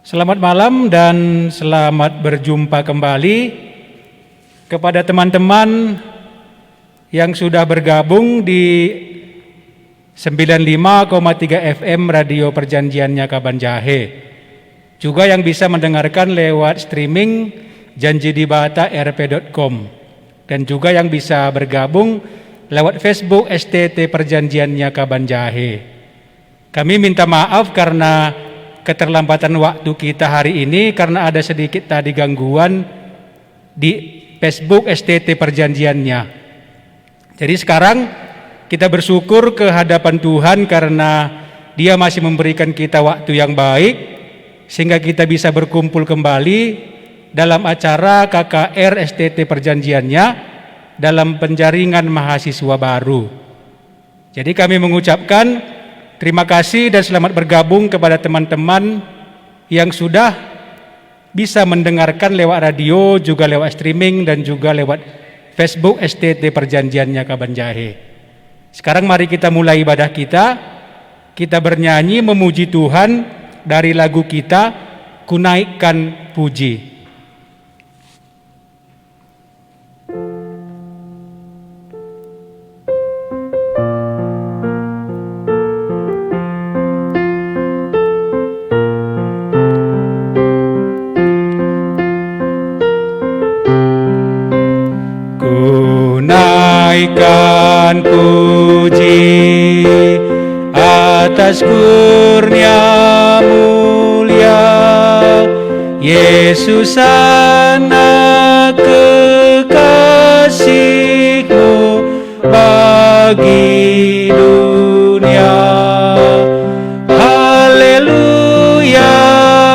Selamat malam dan selamat berjumpa kembali kepada teman-teman yang sudah bergabung di 95,3 FM Radio Perjanjiannya Kaban Jahe. Juga yang bisa mendengarkan lewat streaming janjidibata.rp.com dan juga yang bisa bergabung lewat Facebook STT Perjanjiannya Kaban Jahe. Kami minta maaf karena keterlambatan waktu kita hari ini karena ada sedikit tadi gangguan di Facebook STT Perjanjiannya. Jadi sekarang kita bersyukur ke hadapan Tuhan karena Dia masih memberikan kita waktu yang baik sehingga kita bisa berkumpul kembali dalam acara KKR STT Perjanjiannya dalam penjaringan mahasiswa baru. Jadi kami mengucapkan terima kasih dan selamat bergabung kepada teman-teman yang sudah bisa mendengarkan lewat radio, juga lewat streaming dan juga lewat Facebook STT Perjanjiannya Kaban Jahe. Sekarang mari kita mulai ibadah kita. Kita bernyanyi memuji Tuhan dari lagu kita Kunaikkan Puji. Naikkan puji atas kurnia mulia Yesus anak kekasih-Mu bagi dunia. Haleluya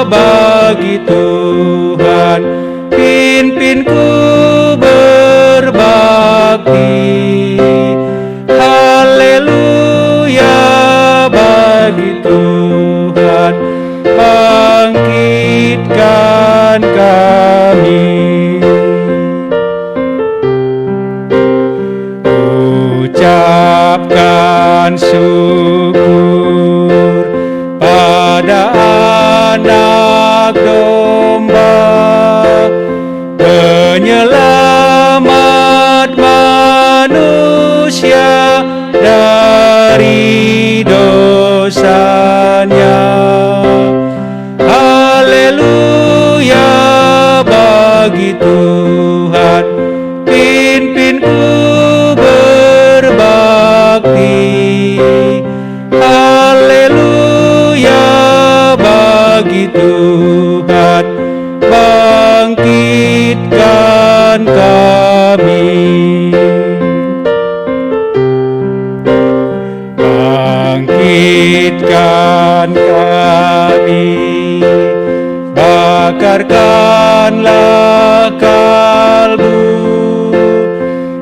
bagi Tuhan, pimpinku berbakti. Haleluya bagi Tuhan, bangkitkan kami. Ucapkan syukur pada Anak Domba, penyelamat manusia dari dosanya. Haleluya bagi Tuhan, pimpinku berbakti. Haleluya bagi Tuhan, bangkitkan kami. Bangkitkan kami, bakarkanlah kalbu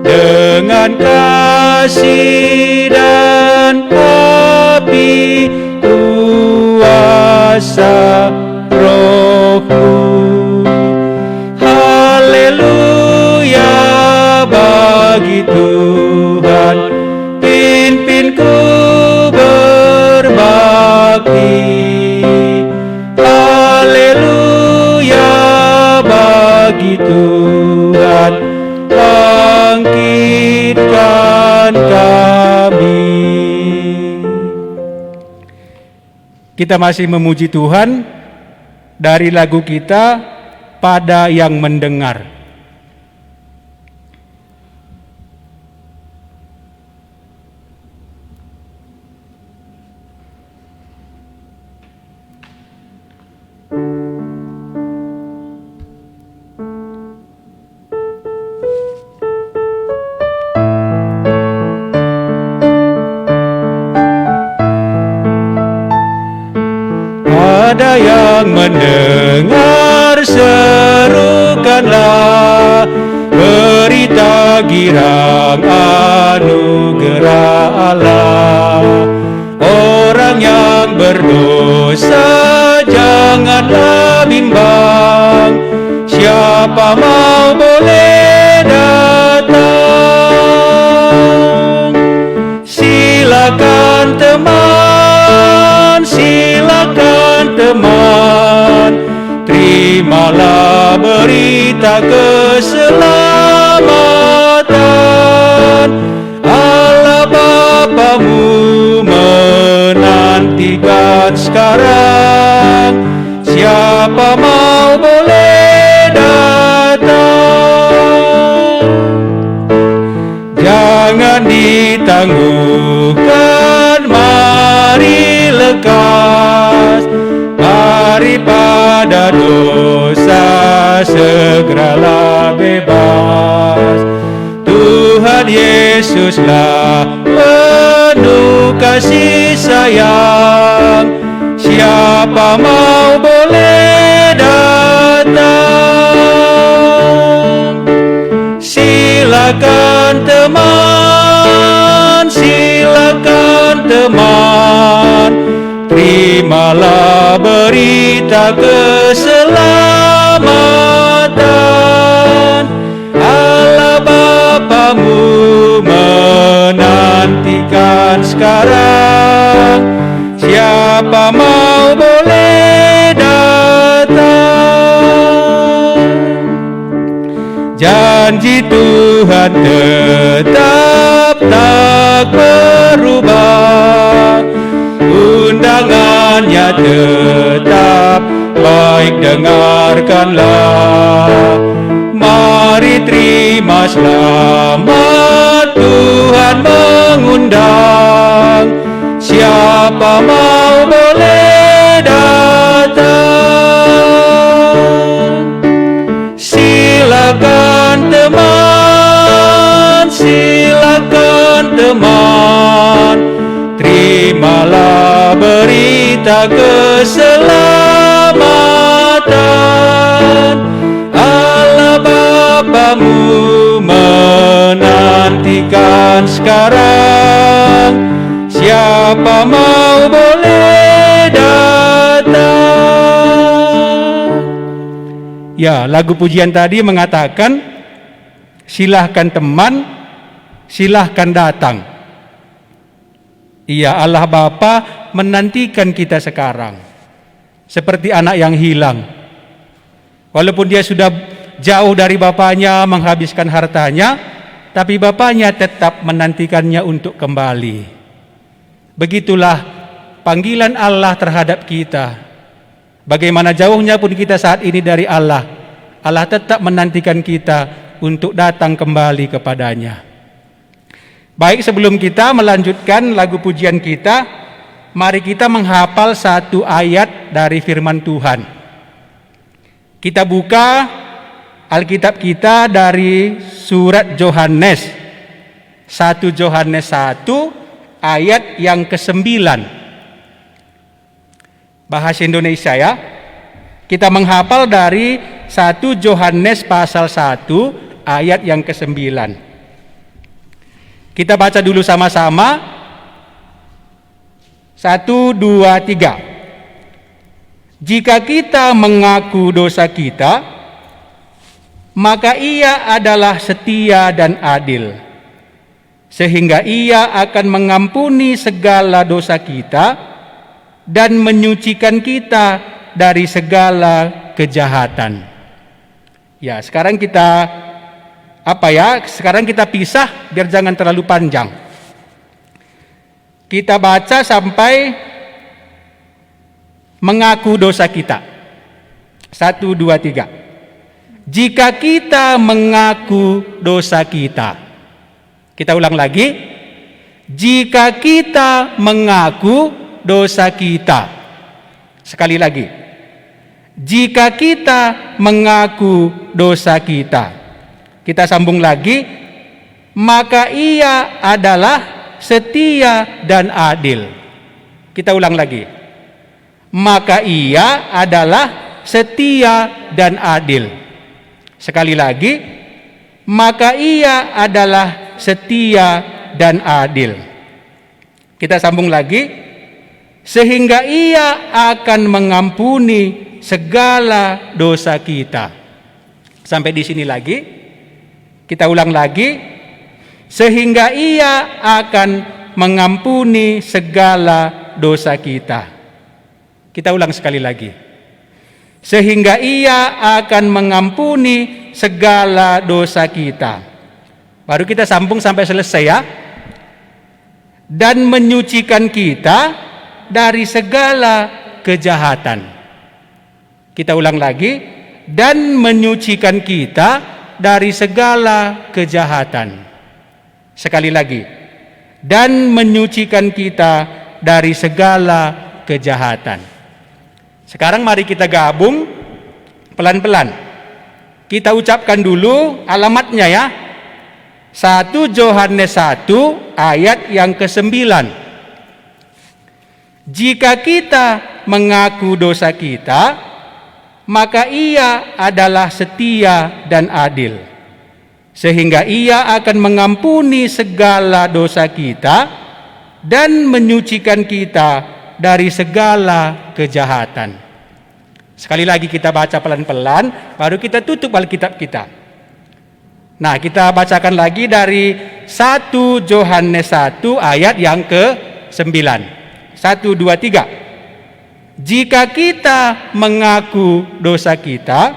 dengan kasih dan api kuasa Roh-Mu. Haleluya bagi Tuhan, pimpinku berbakti. Haleluya bagi Tuhan, bangkitkan kami. Kita masih memuji Tuhan dari lagu kita Pada Yang Mendengar. Pada yang mendengar, serukanlah berita girang anugerah Allah. Orang yang berdosa janganlah bimbang, siapa mau boleh datang. Silakan teman, silakan teman, keselamatan. Allah Bapamu menantikan sekarang, siapa mau boleh datang. Jangan ditangguhkan, mari lekas daripada dosa, segeralah bebas. Tuhan Yesuslah penuh kasih sayang, siapa mau boleh datang. Silakan teman, silakan teman, terimalah berita keselamatan. Allah Bapamu menantikan sekarang, siapa mau boleh datang. Janji Tuhan tetap tak berubah, undangannya tetap, baik dengarkanlah. Mari terima selamat, Tuhan mengundang, siapa mau boleh datang. Silakan teman, silakan teman, terimalah berita keselamatan. Allah Bapamu menantikan sekarang, siapa mau boleh datang. Ya, lagu pujian tadi mengatakan, silahkan teman, silahkan datang. Iya, Allah Bapa menantikan kita sekarang, seperti anak yang hilang. Walaupun dia sudah jauh dari bapaknya, menghabiskan hartanya, tapi bapaknya tetap menantikannya untuk kembali. Begitulah panggilan Allah terhadap kita. Bagaimana jauhnya pun kita saat ini dari Allah, Allah tetap menantikan kita untuk datang kembali kepadanya. Baik, sebelum kita melanjutkan lagu pujian kita, mari kita menghafal satu ayat dari firman Tuhan. Kita buka Alkitab kita dari surat Yohanes, 1 Yohanes 1 ayat yang ke-9. Bahasa Indonesia ya. Kita menghafal dari 1 Yohanes pasal 1 ayat yang ke-9. Kita baca dulu sama-sama. 1, 2, 3. Jika kita mengaku dosa kita, maka Ia adalah setia dan adil, sehingga Ia akan mengampuni segala dosa kita dan menyucikan kita dari segala kejahatan. Ya, sekarang kita Sekarang kita pisah biar jangan terlalu panjang. Kita baca sampai mengaku dosa kita. 1, 2, 3. Jika kita mengaku dosa kita. Kita ulang lagi. Jika kita mengaku dosa kita. Sekali lagi. Jika kita mengaku dosa kita. Kita sambung lagi. Maka Ia adalah setia dan adil. Kita ulang lagi. Maka Ia adalah setia dan adil. Sekali lagi, maka Ia adalah setia dan adil. Kita sambung lagi, sehingga Ia akan mengampuni segala dosa kita. Sampai di sini lagi, kita ulang lagi, sehingga Ia akan mengampuni segala dosa kita. Kita ulang sekali lagi. sehingga Ia akan mengampuni segala dosa kita. Baru kita sambung sampai selesai ya. Dan menyucikan kita dari segala kejahatan. Kita ulang lagi, dan menyucikan kita dari segala kejahatan. Sekali lagi, dan menyucikan kita dari segala kejahatan. Sekarang mari kita gabung pelan-pelan. Kita ucapkan dulu alamatnya ya. 1 Yohanes 1 ayat yang ke-9. Jika kita mengaku dosa kita, maka Ia adalah setia dan adil, sehingga Ia akan mengampuni segala dosa kita dan menyucikan kita dari segala kejahatan. Sekali lagi kita baca pelan-pelan, baru kita tutup Alkitab kita. Nah, kita bacakan lagi dari 1 Yohanes 1 ayat yang ke-9. 1, 2, 3. Jika kita mengaku dosa kita,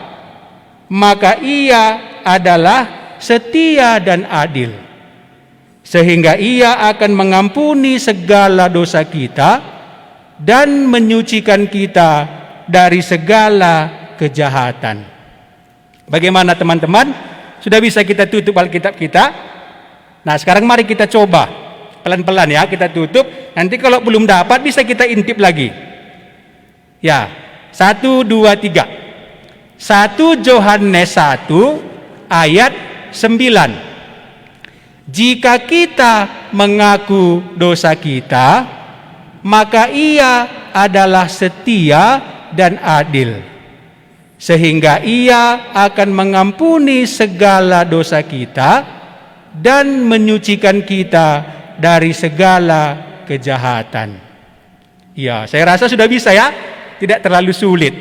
maka Ia adalah setia dan adil, sehingga Ia akan mengampuni segala dosa kita dan menyucikan kita dari segala kejahatan. Bagaimana teman-teman? Sudah bisa kita tutup Alkitab kita? Nah, sekarang mari kita coba pelan-pelan ya, kita tutup. Nanti kalau belum dapat bisa kita intip lagi. Ya, 1, 2, 3. 1 Yohanes 1 ayat 9. Jika kita mengaku dosa kita, maka Ia adalah setia dan adil, sehingga Ia akan mengampuni segala dosa kita dan menyucikan kita dari segala kejahatan. Ya, saya rasa sudah bisa ya, tidak terlalu sulit.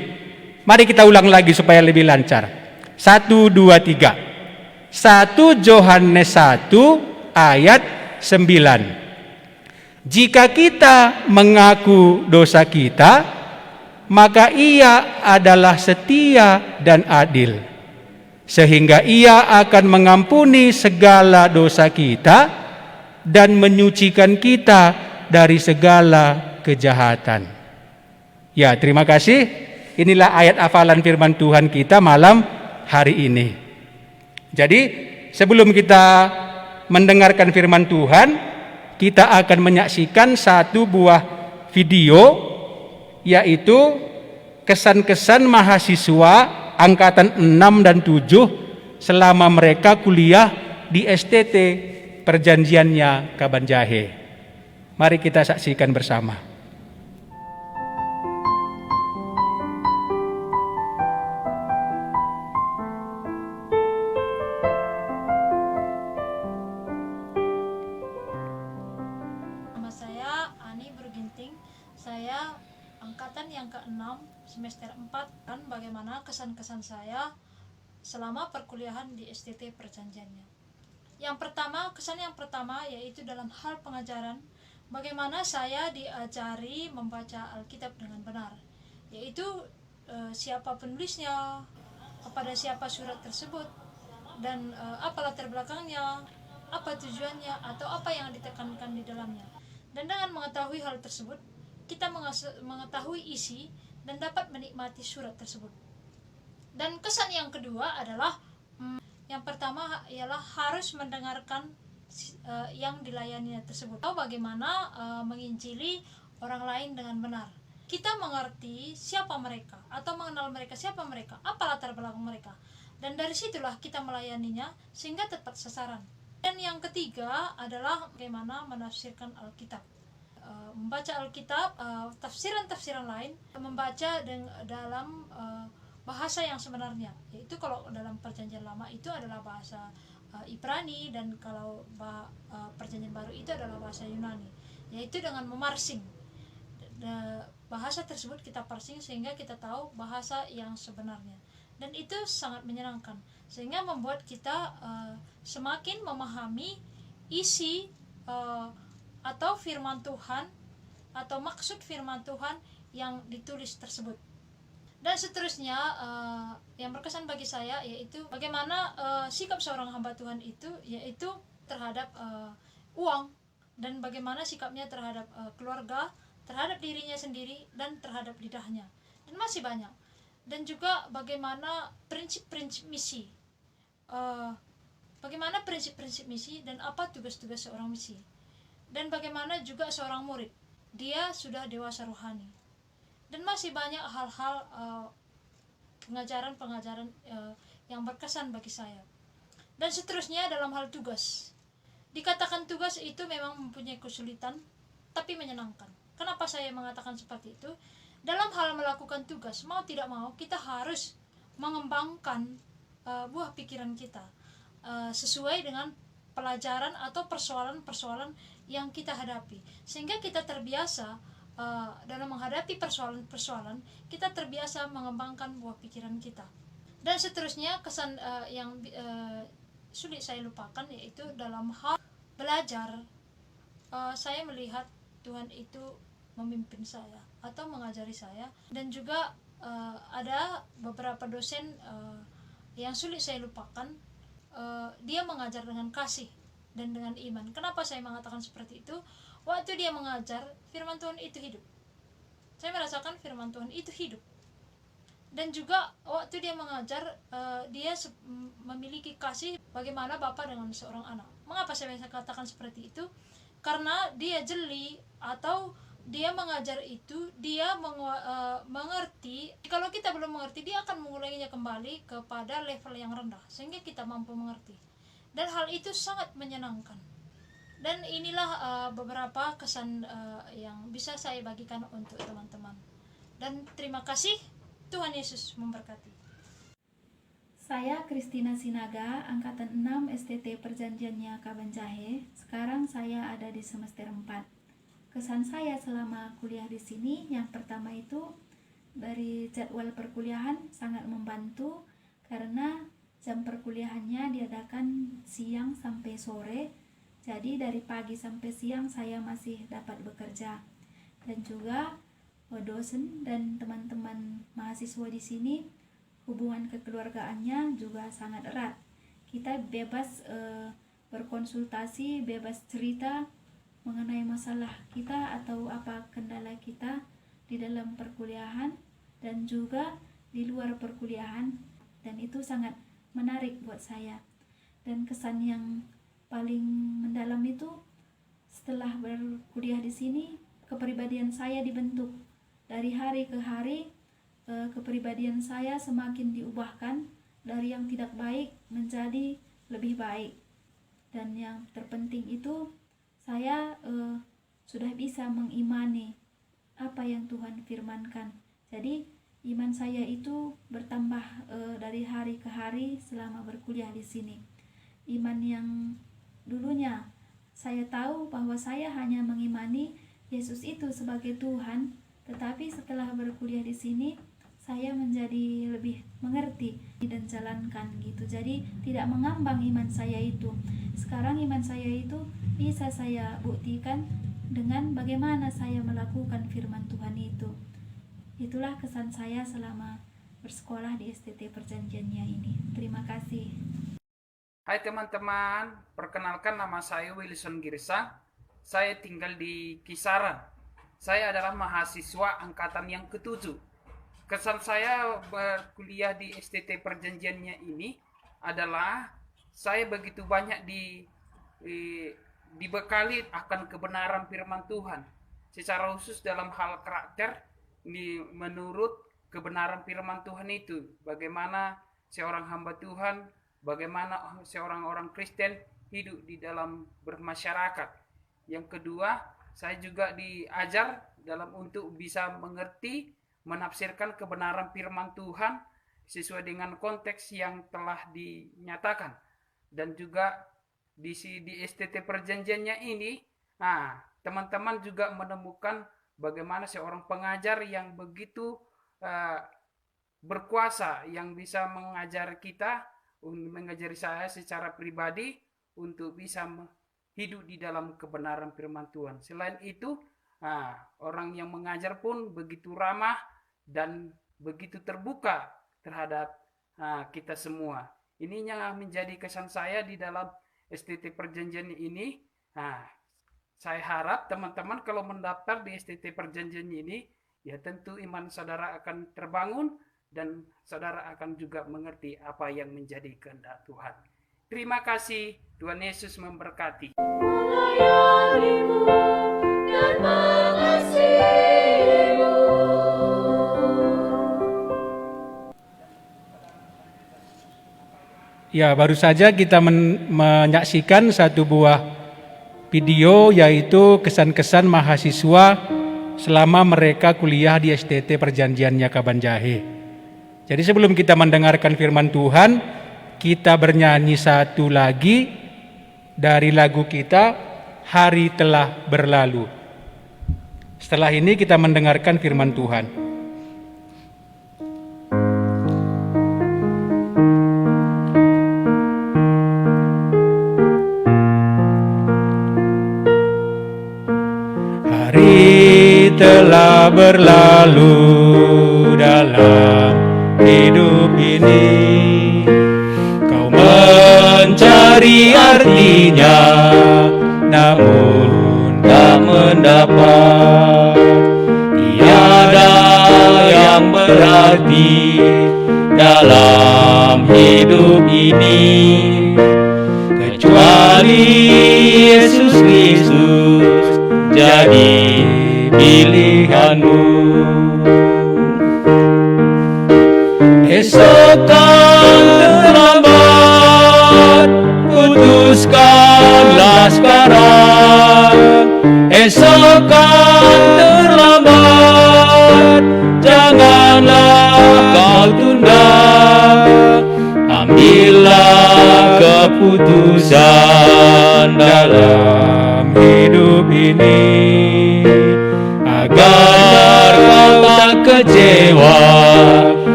Mari kita ulang lagi supaya lebih lancar. 1, 2, 3. 1 Yohanes 1 ayat 9. Jika kita mengaku dosa kita, maka Ia adalah setia dan adil, sehingga Ia akan mengampuni segala dosa kita dan menyucikan kita dari segala kejahatan. Ya, terima kasih. Inilah ayat hafalan firman Tuhan kita malam hari ini. Jadi, sebelum kita mendengarkan firman Tuhan, kita akan menyaksikan satu buah video, yaitu kesan-kesan mahasiswa angkatan 6 dan 7 selama mereka kuliah di STT Perjanjiannya Kabanjahe. Mari kita saksikan bersama. Nama saya Ani Berginting. Saya angkatan yang ke-6 semester 4, kan bagaimana kesan-kesan saya selama perkuliahan di STT Perjanjiannya. Kesan yang pertama yaitu dalam hal pengajaran, bagaimana saya diajari membaca Alkitab dengan benar, yaitu siapa penulisnya, kepada siapa surat tersebut, dan apa latar belakangnya, apa tujuannya, atau apa yang ditekankan di dalamnya. Dan dengan mengetahui hal tersebut, kita mengetahui isi dan dapat menikmati surat tersebut. Dan kesan yang kedua adalah yang pertama ialah harus mendengarkan yang dilayaninya tersebut, atau bagaimana menginjili orang lain dengan benar. Kita mengerti siapa mereka, atau mengenal mereka siapa mereka, apa latar belakang mereka, dan dari situlah kita melayaninya sehingga tepat sasaran. Dan yang ketiga adalah bagaimana menafsirkan Alkitab. Membaca Alkitab, tafsiran-tafsiran lain, membaca dalam bahasa yang sebenarnya, yaitu kalau dalam Perjanjian Lama itu adalah bahasa Ibrani, dan kalau Perjanjian Baru itu adalah bahasa Yunani, yaitu dengan memarsing bahasa tersebut, kita parsing sehingga kita tahu bahasa yang sebenarnya, dan itu sangat menyenangkan sehingga membuat kita semakin memahami isi atau firman Tuhan atau maksud firman Tuhan yang ditulis tersebut. Dan seterusnya yang berkesan bagi saya yaitu bagaimana sikap seorang hamba Tuhan itu yaitu terhadap uang, dan bagaimana sikapnya terhadap keluarga, terhadap dirinya sendiri, dan terhadap lidahnya, dan masih banyak. Dan juga bagaimana prinsip-prinsip misi, bagaimana prinsip-prinsip misi dan apa tugas-tugas seorang misi, dan bagaimana juga seorang murid, dia sudah dewasa rohani, dan masih banyak hal-hal pengajaran-pengajaran yang berkesan bagi saya. Dan seterusnya dalam hal tugas, dikatakan tugas itu memang mempunyai kesulitan tapi menyenangkan. Kenapa saya mengatakan seperti itu? Dalam hal melakukan tugas, mau tidak mau kita harus mengembangkan buah pikiran kita sesuai dengan pelajaran atau persoalan-persoalan yang kita hadapi, sehingga kita terbiasa dalam menghadapi persoalan-persoalan, kita terbiasa mengembangkan buah pikiran kita. Dan seterusnya kesan yang sulit saya lupakan yaitu dalam hal belajar, saya melihat Tuhan itu memimpin saya atau mengajari saya, dan juga ada beberapa dosen yang sulit saya lupakan. Dia mengajar dengan kasih dan dengan iman. Kenapa saya mengatakan seperti itu? Waktu dia mengajar, firman Tuhan itu hidup. Saya merasakan firman Tuhan itu hidup. Dan juga waktu dia mengajar, dia memiliki kasih bagaimana Bapa dengan seorang anak. Mengapa saya bisa katakan seperti itu? Karena dia jeli, atau dia mengajar itu, dia mengerti. Kalau kita belum mengerti, dia akan mengulanginya kembali kepada level yang rendah sehingga kita mampu mengerti. Dan hal itu sangat menyenangkan. Dan inilah beberapa kesan yang bisa saya bagikan untuk teman-teman. Dan terima kasih. Tuhan Yesus memberkati. Saya Kristina Sinaga, angkatan 6 STT Perjanjiannya Kabanjahe. Sekarang saya ada di semester 4. Kesan saya selama kuliah di sini, yang pertama itu dari jadwal perkuliahan sangat membantu karena jam perkuliahannya diadakan siang sampai sore. Jadi dari pagi sampai siang saya masih dapat bekerja. Dan juga dosen dan teman-teman mahasiswa di sini hubungan kekeluargaannya juga sangat erat. Kita bebas berkonsultasi, bebas cerita mengenai masalah kita atau apa kendala kita di dalam perkuliahan dan juga di luar perkuliahan, dan itu sangat menarik buat saya. Dan kesan yang paling mendalam itu setelah berkuliah di sini, kepribadian saya dibentuk. Dari hari ke hari, kepribadian saya semakin diubahkan dari yang tidak baik menjadi lebih baik. Dan yang terpenting itu, saya sudah bisa mengimani apa yang Tuhan firmankan. Jadi iman saya itu bertambah dari hari ke hari selama berkuliah di sini. Iman yang dulunya saya tahu bahwa saya hanya mengimani Yesus itu sebagai Tuhan, tetapi setelah berkuliah di sini saya menjadi lebih mengerti dan jalankan gitu. Jadi tidak mengambang iman saya itu. Sekarang iman saya itu bisa saya buktikan dengan bagaimana saya melakukan firman Tuhan itu. Itulah kesan saya selama bersekolah di STT Perjanjiannya ini. Terima kasih. Hai teman-teman, perkenalkan nama saya Wilson Girsa. Saya tinggal di Kisaran. Saya adalah mahasiswa angkatan yang ke-7. Kesan saya berkuliah di STT Perjanjiannya ini adalah saya begitu banyak dibekali akan kebenaran firman Tuhan. Secara khusus dalam hal karakter, menurut kebenaran firman Tuhan itu, bagaimana seorang hamba Tuhan, bagaimana seorang orang Kristen hidup di dalam bermasyarakat. Yang kedua, saya juga diajar dalam untuk bisa mengerti, menafsirkan kebenaran firman Tuhan sesuai dengan konteks yang telah dinyatakan. Dan juga di STT Perjanjiannya ini, teman-teman juga menemukan bagaimana seorang pengajar yang begitu berkuasa, yang bisa mengajar kita, mengajari saya secara pribadi untuk bisa hidup di dalam kebenaran firman Tuhan. Selain itu, orang yang mengajar pun begitu ramah dan begitu terbuka terhadap kita semua. Ini yang menjadi kesan saya di dalam STT Perjanjian ini. Saya harap teman-teman kalau mendaftar di STT Perjanjian ini, ya tentu iman saudara akan terbangun dan saudara akan juga mengerti apa yang menjadi kehendak Tuhan. Terima kasih, Tuhan Yesus memberkati. Melayanimu dan mengasihimu. Ya, baru saja kita menyaksikan satu buah video, yaitu kesan-kesan mahasiswa selama mereka kuliah di STT Perjanjiannya Kabanjahe. Jadi sebelum kita mendengarkan firman Tuhan, kita bernyanyi satu lagi dari lagu kita, Hari Telah Berlalu. Setelah ini kita mendengarkan firman Tuhan. Hari telah berlalu dalam hidup ini, kau mencari artinya, namun tak mendapat. Tiada yang berarti dalam hidup ini kecuali Yesus Kristus jadi pilihanmu. Esok kan terlambat, putuskanlah sekarang. Esok kan terlambat, janganlah kau tunda. Ambillah keputusan dalam hidup ini, agar kau tak kecewa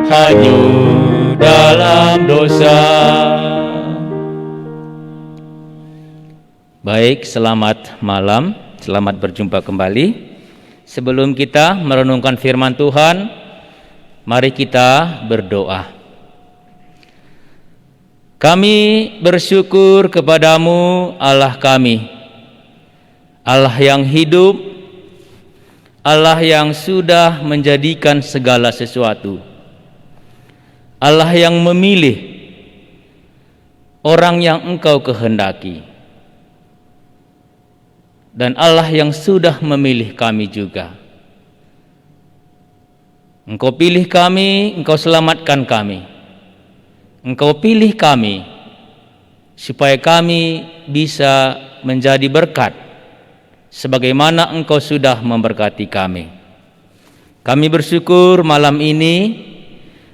hanyut dalam dosa. Baik, selamat malam, selamat berjumpa kembali. Sebelum kita merenungkan firman Tuhan, mari kita berdoa. Kami bersyukur kepadamu, Allah kami, Allah yang hidup, Allah yang sudah menjadikan segala sesuatu, Allah yang memilih orang yang Engkau kehendaki, dan Allah yang sudah memilih kami juga. Engkau pilih kami, Engkau selamatkan kami. Engkau pilih kami supaya kami bisa menjadi berkat sebagaimana Engkau sudah memberkati kami. Kami bersyukur malam ini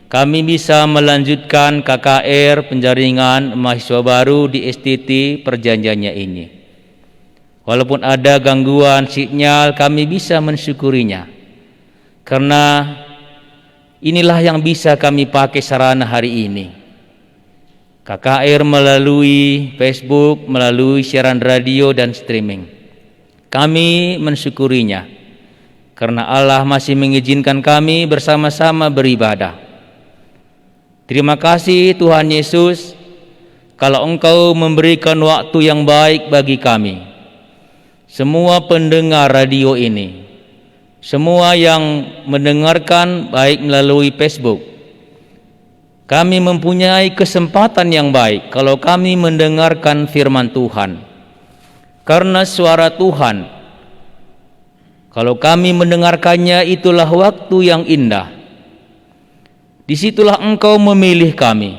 kami bisa melanjutkan KKR penjaringan mahasiswa baru di STT Perjanjiannya ini. Walaupun ada gangguan sinyal, kami bisa mensyukurinya, karena inilah yang bisa kami pakai sarana hari ini. KKR melalui Facebook, melalui siaran radio dan streaming. Kami mensyukurinya karena Allah masih mengizinkan kami bersama-sama beribadah. Terima kasih Tuhan Yesus, kalau Engkau memberikan waktu yang baik bagi kami, semua pendengar radio ini, semua yang mendengarkan baik melalui Facebook. Kami mempunyai kesempatan yang baik kalau kami mendengarkan firman Tuhan. Karena suara Tuhan, kalau kami mendengarkannya, itulah waktu yang indah. Disitulah Engkau memilih kami.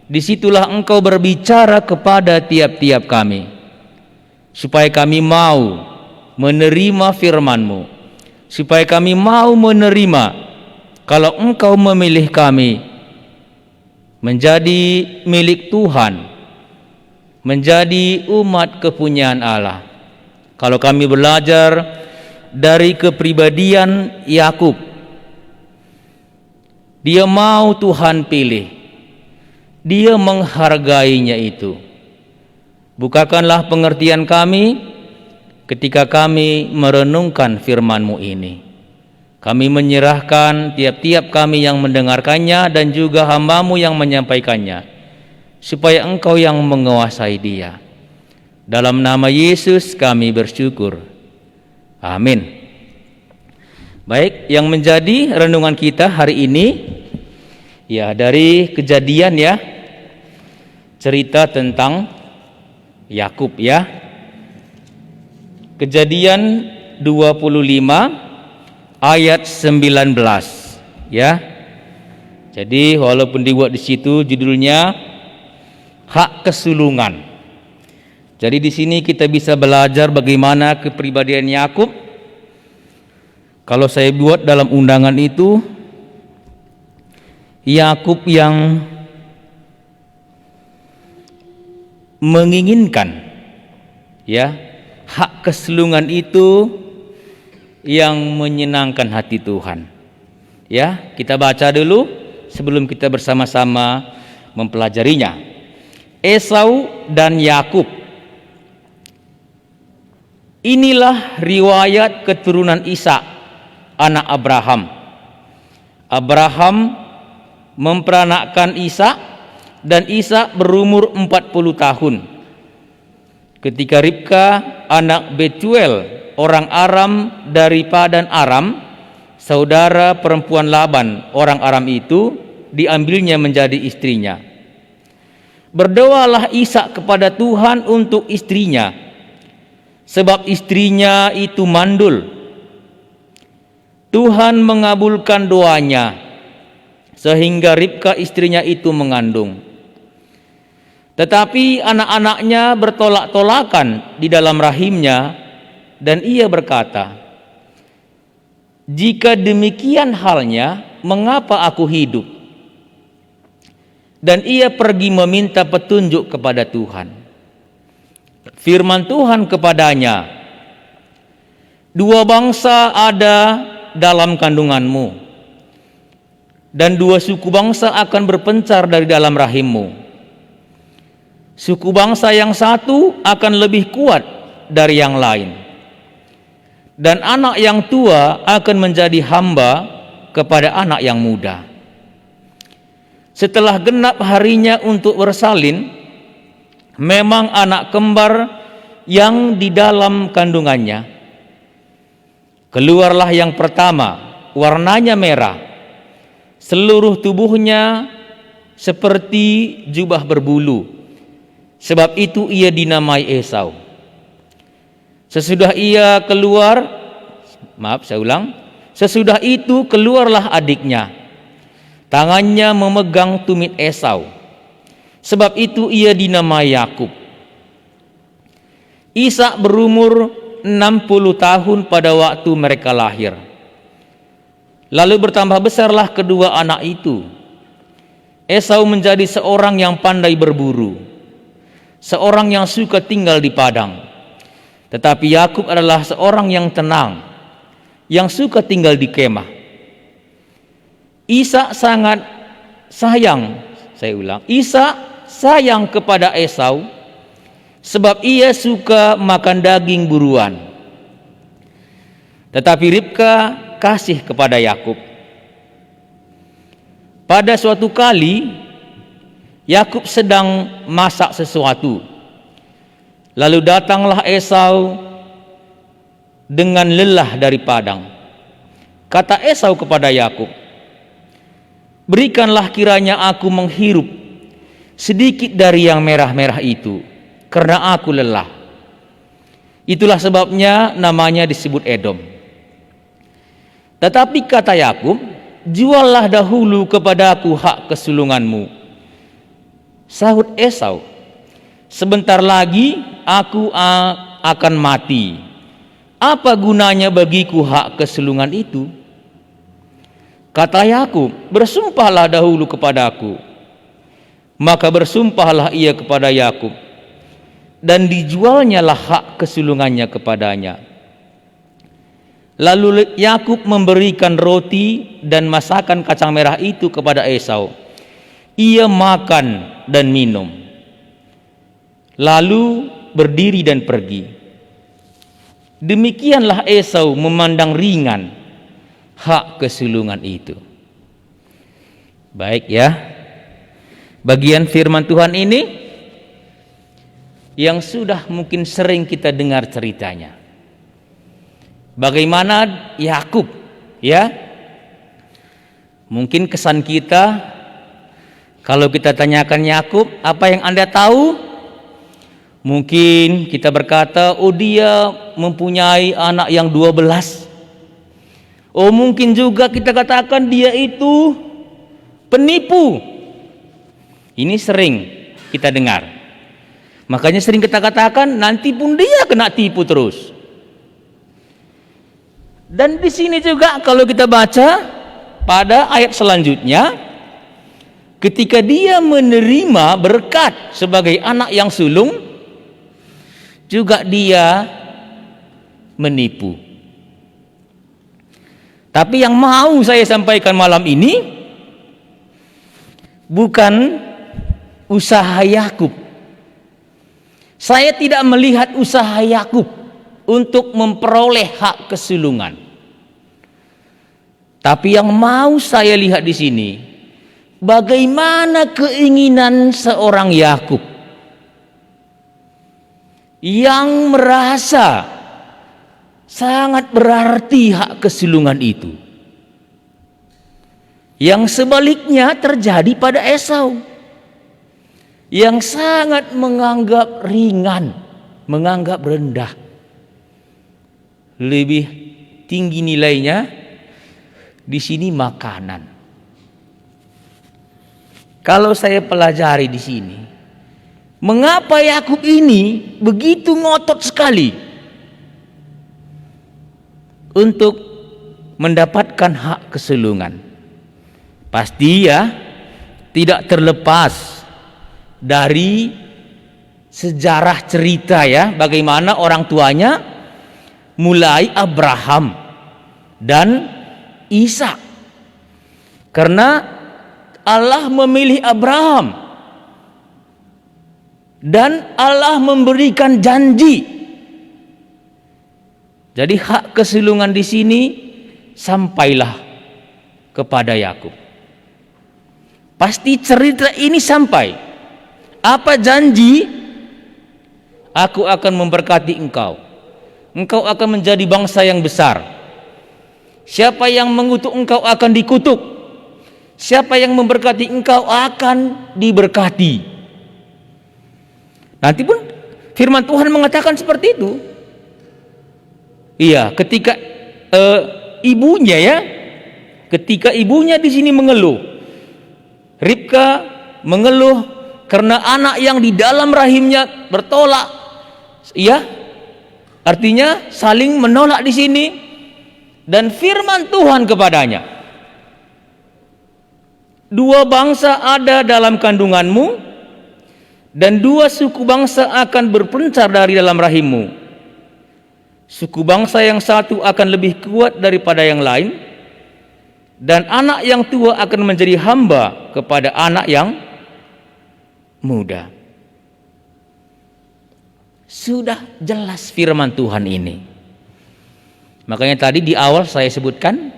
Disitulah Engkau berbicara kepada tiap-tiap kami, supaya kami mau menerima firman-Mu, supaya kami mau menerima kalau Engkau memilih kami menjadi milik Tuhan, menjadi umat kepunyaan Allah. Kalau kami belajar dari kepribadian Yakub, dia mau Tuhan pilih, dia menghargainya itu. Bukakanlah pengertian kami ketika kami merenungkan firman-Mu ini. Kami menyerahkan tiap-tiap kami yang mendengarkannya dan juga hamba-Mu yang menyampaikannya, supaya Engkau yang menguasai dia. Dalam nama Yesus kami bersyukur. Amin. Baik, yang menjadi renungan kita hari ini ya dari Kejadian ya. Cerita tentang Yakub ya. Kejadian 25 ayat 19 ya. Jadi walaupun dibuat di situ judulnya hak kesulungan. Jadi di sini kita bisa belajar bagaimana kepribadian Yakub. Kalau saya buat dalam undangan itu, Yakub yang menginginkan ya hak kesulungan itu yang menyenangkan hati Tuhan. Ya, kita baca dulu sebelum kita bersama-sama mempelajarinya. Esau dan Yakub. Inilah riwayat keturunan Ishak, anak Abraham. Abraham memperanakkan Ishak dan Ishak berumur 40 tahun. Ketika Ribka, anak Betuel, orang Aram dari Padan Aram, saudara perempuan Laban, orang Aram itu, diambilnya menjadi istrinya. Berdoalah Ishak kepada Tuhan untuk istrinya, sebab istrinya itu mandul. Tuhan mengabulkan doanya, sehingga Ribka istrinya itu mengandung. Tetapi anak-anaknya bertolak-tolakan di dalam rahimnya, dan ia berkata, "Jika demikian halnya, mengapa aku hidup?" Dan ia pergi meminta petunjuk kepada Tuhan. Firman Tuhan kepadanya, "Dua bangsa ada dalam kandunganmu, dan dua suku bangsa akan berpencar dari dalam rahimmu. Suku bangsa yang satu akan lebih kuat dari yang lain, dan anak yang tua akan menjadi hamba kepada anak yang muda. Setelah genap harinya untuk bersalin, memang anak kembar yang di dalam kandungannya. Keluarlah yang pertama, warnanya merah, seluruh tubuhnya seperti jubah berbulu. Sebab itu ia dinamai Esau. Sesudah itu keluarlah adiknya, tangannya memegang tumit Esau. Sebab itu ia dinamai Yakub. Ishak berumur 60 tahun pada waktu mereka lahir. Lalu bertambah besarlah kedua anak itu. Esau menjadi seorang yang pandai berburu, seorang yang suka tinggal di padang. Tetapi Yakub adalah seorang yang tenang, yang suka tinggal di kemah. Ishak sangat sayang, Ishak sayang kepada Esau, sebab ia suka makan daging buruan. Tetapi Ribka kasih kepada Yakub. Pada suatu kali Yakub sedang masak sesuatu. Lalu datanglah Esau dengan lelah dari padang. Kata Esau kepada Yakub, "Berikanlah kiranya aku menghirup sedikit dari yang merah-merah itu, karena aku lelah." Itulah sebabnya namanya disebut Edom. Tetapi kata Yakub, "Juallah dahulu kepadaku hak kesulunganmu." Sahut Esau, "Sebentar lagi aku akan mati. Apa gunanya bagiku hak kesulungan itu?" Kata Yakub, "Bersumpahlah dahulu kepadaku." Maka bersumpahlah ia kepada Yakub, dan dijualnyalah hak kesulungannya kepadanya. Lalu Yakub memberikan roti dan masakan kacang merah itu kepada Esau. Ia makan dan minum, lalu berdiri dan pergi. Demikianlah Esau memandang ringan hak kesulungan itu. Baik ya, bagian firman Tuhan ini yang sudah mungkin sering kita dengar ceritanya. Bagaimana Yakub, ya? Mungkin kesan kita kalau kita tanyakan Yakub, apa yang Anda tahu? Mungkin kita berkata, oh dia mempunyai anak yang 12. Oh mungkin juga kita katakan dia itu penipu. Ini sering kita dengar. Makanya sering kita katakan nanti pun dia kena tipu terus. Dan di sini juga kalau kita baca pada ayat selanjutnya, ketika dia menerima berkat sebagai anak yang sulung, juga dia menipu. Tapi yang mau saya sampaikan malam ini bukan usaha Yakub. Saya tidak melihat usaha Yakub untuk memperoleh hak kesulungan. Tapi yang mau saya lihat di sini, bagaimana keinginan seorang Yakub yang merasa sangat berarti hak kesulungan itu. Yang sebaliknya terjadi pada Esau, yang sangat menganggap ringan, menganggap rendah. Lebih tinggi nilainya di sini makanan. Kalau saya pelajari di sini, mengapa Yakub ini begitu ngotot sekali untuk mendapatkan hak kesulungan? Pasti ya, tidak terlepas dari sejarah cerita ya, bagaimana orang tuanya mulai Abraham dan Ishak. Karena Allah memilih Abraham dan Allah memberikan janji. Jadi hak kesulungan di sini sampailah kepada Yakub. Pasti cerita ini sampai. Apa janji? Aku akan memberkati engkau. Engkau akan menjadi bangsa yang besar. Siapa yang mengutuk engkau akan dikutuk. Siapa yang memberkati engkau akan diberkati. Nanti pun firman Tuhan mengatakan seperti itu. Iya, ketika ibunya ya, ketika ibunya di sini mengeluh, Ribka mengeluh karena anak yang di dalam rahimnya bertolak, ya, artinya saling menolak di sini. Dan firman Tuhan kepadanya, 2 bangsa ada dalam kandunganmu, dan 2 suku bangsa akan berpencar dari dalam rahimmu. Suku bangsa yang satu akan lebih kuat daripada yang lain, dan anak yang tua akan menjadi hamba kepada anak yang muda. Sudah jelas firman Tuhan ini. Makanya tadi di awal saya sebutkan,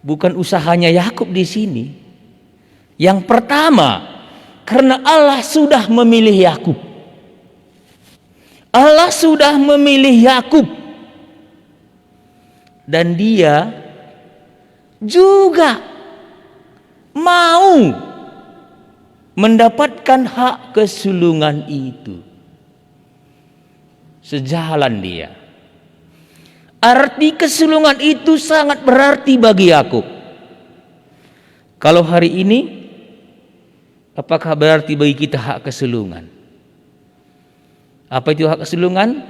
bukan usahanya Yakub di sini. Yang pertama, karena Allah sudah memilih Yakub. Allah sudah memilih Yakub, dan dia juga mau mendapatkan hak kesulungan itu. Sejalan dia. Arti kesulungan itu sangat berarti bagi Yakub. Kalau hari ini, apakah berarti bagi kita hak kesulungan? Apa itu hak kesulungan?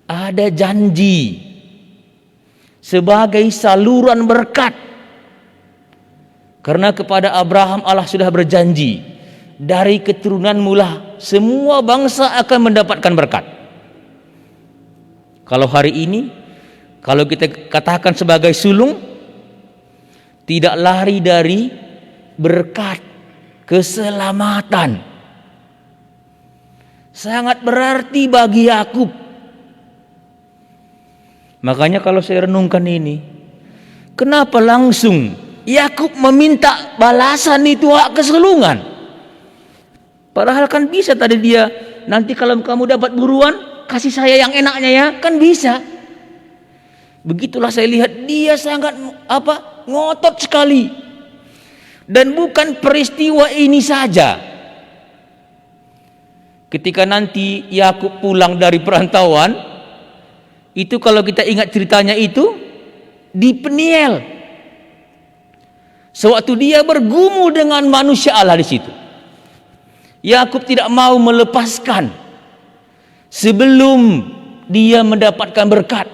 Ada janji sebagai saluran berkat. Karena kepada Abraham Allah sudah berjanji, dari keturunanmu lah semua bangsa akan mendapatkan berkat. Kalau hari ini, kalau kita katakan sebagai sulung, tidak lari dari berkat keselamatan. Sangat berarti bagi Yakub. Makanya kalau saya renungkan ini, Kenapa langsung Yakub meminta balasan itu hak kesulungan? Padahal kan bisa tadi dia, nanti kalau kamu dapat buruan, kasih saya yang enaknya ya, kan bisa. Begitulah saya lihat dia sangat ngotot sekali. Dan bukan peristiwa ini saja. Ketika nanti Yakub pulang dari perantauan, itu kalau kita ingat ceritanya itu di Peniel. Sewaktu dia bergumul dengan manusia Allah di situ, Yakub tidak mau melepaskan sebelum dia mendapatkan berkat.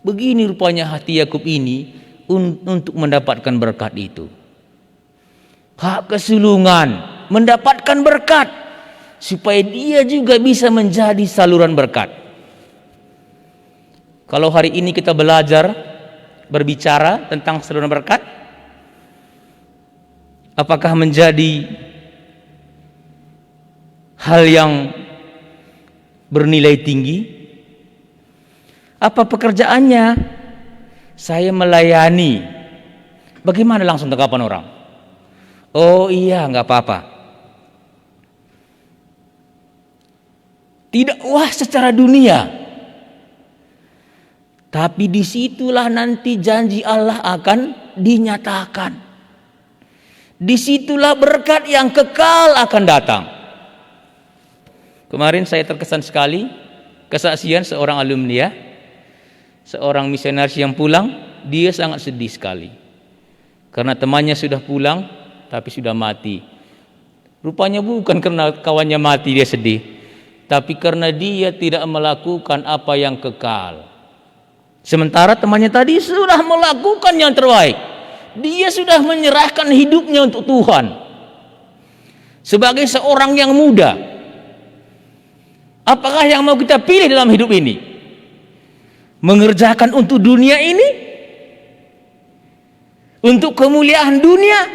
Begini rupanya hati Yakub ini untuk mendapatkan berkat itu. Hak kesulungan, mendapatkan berkat supaya dia juga bisa menjadi saluran berkat. Kalau hari ini kita belajar berbicara tentang saluran berkat, apakah menjadi hal yang bernilai tinggi? Apa pekerjaannya? Saya melayani. Bagaimana langsung tanggapan orang? Oh iya, nggak apa-apa. Tidak wah secara dunia. Tapi disitulah nanti janji Allah akan dinyatakan. Disitulah berkat yang kekal akan datang. Kemarin saya terkesan sekali kesaksian seorang alumni ya. Seorang misionaris yang pulang, dia sangat sedih sekali. Karena temannya sudah pulang, tapi sudah mati. Rupanya bukan karena kawannya mati dia sedih, tapi karena dia tidak melakukan apa yang kekal. Sementara temannya tadi sudah melakukan yang terbaik. Dia sudah menyerahkan hidupnya untuk Tuhan. Sebagai seorang yang muda, apakah yang mau kita pilih dalam hidup ini? Mengerjakan untuk dunia ini, untuk kemuliaan dunia,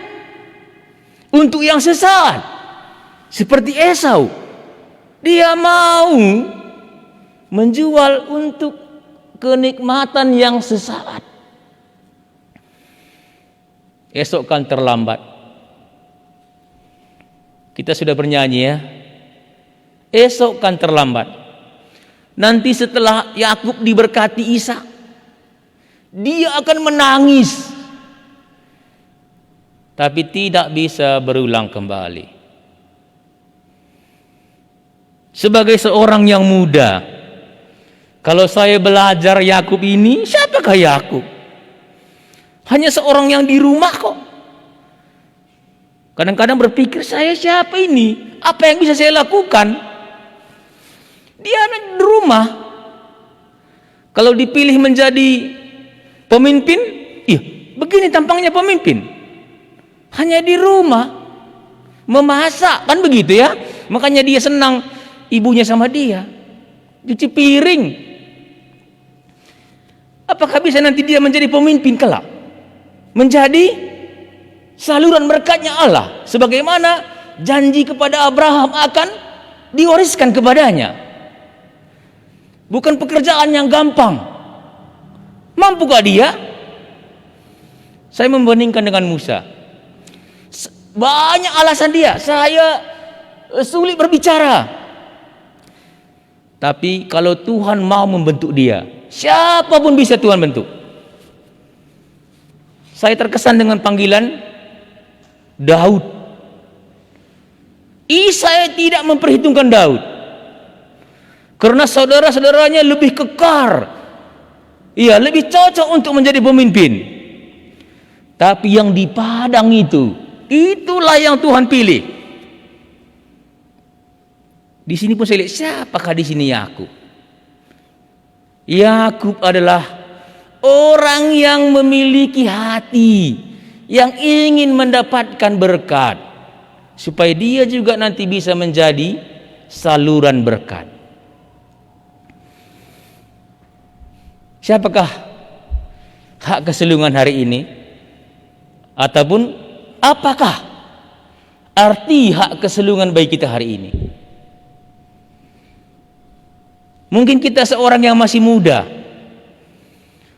untuk yang sesaat, seperti Esau. Dia mau menjual untuk kenikmatan yang sesaat. Esok kan terlambat. Kita sudah bernyanyi ya. Esok kan terlambat. Nanti setelah Yakub diberkati Ishak, dia akan menangis, tapi tidak bisa berulang kembali. Sebagai seorang yang muda, kalau saya belajar Yakub ini, siapakah Yakub? Hanya seorang yang di rumah kok. Kadang-kadang berpikir, saya siapa ini? Apa yang bisa saya lakukan? Dia di rumah. Kalau dipilih menjadi pemimpin, iya, begini tampangnya pemimpin. Hanya di rumah, memasak, kan begitu ya. Makanya dia senang ibunya sama dia, cuci piring. Apakah bisa nanti dia menjadi pemimpin kelak? Menjadi saluran berkatnya Allah, sebagaimana janji kepada Abraham akan diwariskan kepadanya. Bukan pekerjaan yang gampang. Mampukah dia? Saya membandingkan dengan Musa. Banyak alasan dia. Saya sulit berbicara. Tapi kalau Tuhan mau membentuk dia, siapapun bisa Tuhan bentuk. Saya terkesan dengan panggilan Daud. Saya tidak memperhitungkan Daud. Karena saudara-saudaranya lebih kekar, iya, lebih cocok untuk menjadi pemimpin. Tapi yang di padang itulah yang Tuhan pilih. Di sini pun saya lihat, siapakah di sini Yakub? Yakub adalah orang yang memiliki hati, yang ingin mendapatkan berkat, supaya dia juga nanti bisa menjadi saluran berkat. Siapakah hak kesulungan hari ini? Ataupun apakah arti hak kesulungan bagi kita hari ini? Mungkin kita seorang yang masih muda,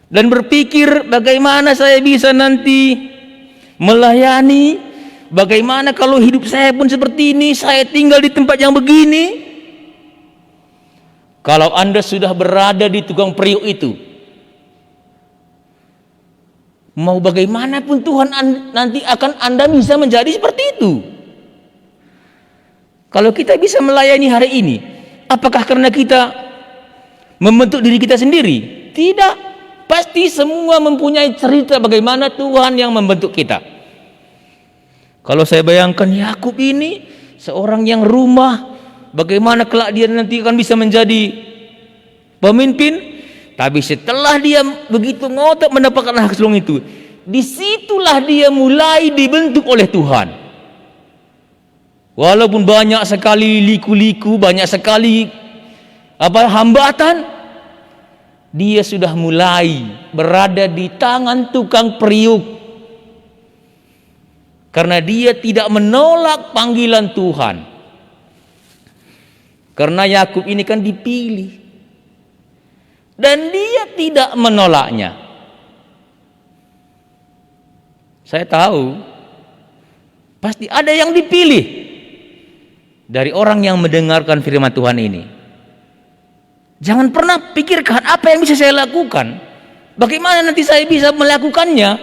dan berpikir bagaimana saya bisa nanti melayani, bagaimana kalau hidup saya pun seperti ini, saya tinggal di tempat yang begini. Kalau Anda sudah berada di tukang periuk itu, mau bagaimanapun Tuhan nanti akan Anda bisa menjadi seperti itu. Kalau kita bisa melayani hari ini, apakah karena kita membentuk diri kita sendiri? Tidak. Pasti semua mempunyai cerita bagaimana Tuhan yang membentuk kita. Kalau saya bayangkan Yakub ini seorang yang rumah, bagaimana kelak dia nanti akan bisa menjadi pemimpin. Tapi setelah dia begitu ngotot mendapatkan hak sulung itu, disitulah dia mulai dibentuk oleh Tuhan. Walaupun banyak sekali liku-liku, banyak sekali hambatan, dia sudah mulai berada di tangan tukang periuk. Karena dia tidak menolak panggilan Tuhan. Karena Yakub ini kan dipilih. Dan dia tidak menolaknya. Saya tahu pasti ada yang dipilih dari orang yang mendengarkan firman Tuhan ini. Jangan pernah pikirkan apa yang bisa saya lakukan, bagaimana nanti saya bisa melakukannya.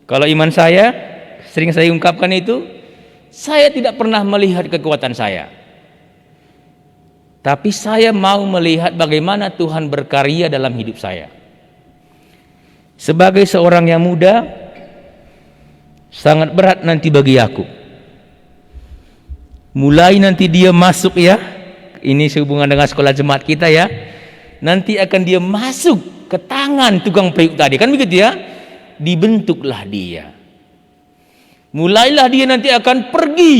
Kalau iman saya, sering saya ungkapkan itu, saya tidak pernah melihat kekuatan saya, tapi saya mau melihat bagaimana Tuhan berkarya dalam hidup saya. Sebagai seorang yang muda, sangat berat nanti bagi Yakub. Mulai nanti dia masuk ya, ini sehubungan dengan sekolah jemaat kita ya, nanti akan dia masuk ke tangan tukang periuk tadi, kan begitu ya, dibentuklah dia. Mulailah dia nanti akan pergi.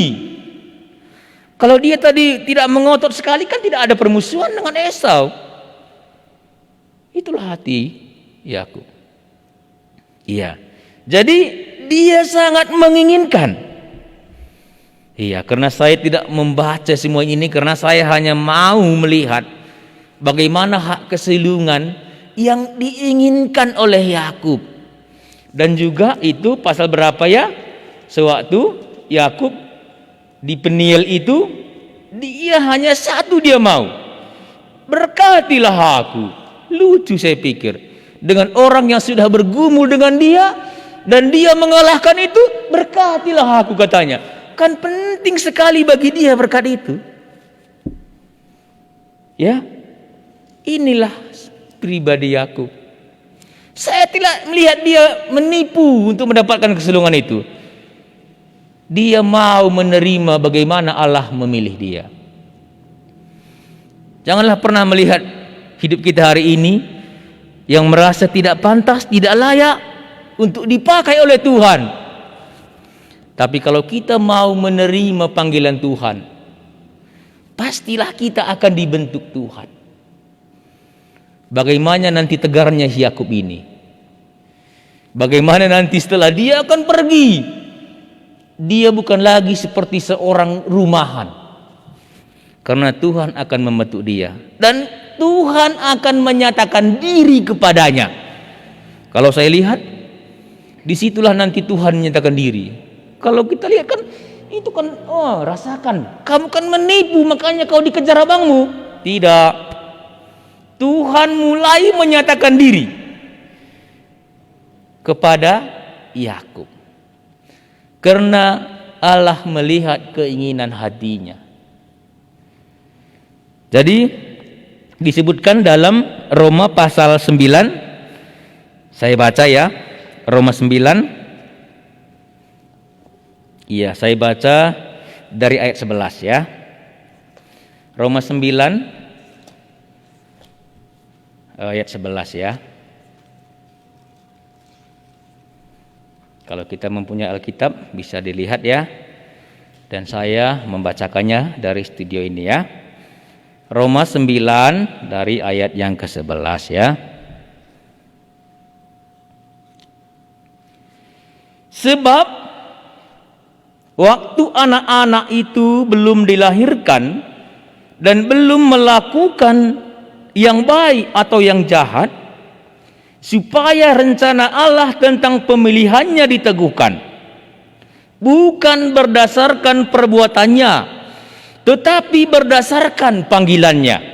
Kalau dia tadi tidak mengotot sekali, kan tidak ada permusuhan dengan Esau. Itulah hati Yakub. Iya. Jadi dia sangat menginginkan. Iya, karena saya tidak membaca semua ini, karena saya hanya mau melihat bagaimana hak kesulungan yang diinginkan oleh Yakub. Dan juga itu pasal berapa ya? Sewaktu Yakub di Peniel itu, dia hanya satu dia mau. Berkatilah aku. Lucu saya pikir. Dengan orang yang sudah bergumul dengan dia, dan dia mengalahkan itu, berkatilah aku katanya. Kan penting sekali bagi dia berkat itu. Ya, inilah pribadi Yakub. Saya tidak melihat dia menipu untuk mendapatkan kesulungan itu. Dia mau menerima bagaimana Allah memilih dia. Janganlah pernah melihat hidup kita hari ini yang merasa tidak pantas, tidak layak untuk dipakai oleh Tuhan. Tapi kalau kita mau menerima panggilan Tuhan, pastilah kita akan dibentuk Tuhan. Bagaimana nanti tegarnya Yakub ini? Bagaimana nanti setelah dia akan pergi? Dia bukan lagi seperti seorang rumahan. Karena Tuhan akan membentuk dia. Dan Tuhan akan menyatakan diri kepadanya. Kalau saya lihat, disitulah nanti Tuhan menyatakan diri. Kalau kita lihat kan, itu kan, oh rasakan, kamu kan menipu makanya kau dikejar abangmu. Tidak. Tuhan mulai menyatakan diri kepada Yakub. Karena Allah melihat keinginan hatinya. Jadi disebutkan dalam Roma pasal 9. Saya baca ya, Roma 9. Iya, saya baca dari ayat 11 ya. Roma 9 ayat 11 ya. Kalau kita mempunyai Alkitab bisa dilihat ya. Dan saya membacakannya dari studio ini ya. Roma 9 dari ayat yang ke-11 ya. Sebab waktu anak-anak itu belum dilahirkan dan belum melakukan yang baik atau yang jahat, supaya rencana Allah tentang pemilihannya diteguhkan, bukan berdasarkan perbuatannya, tetapi berdasarkan panggilannya.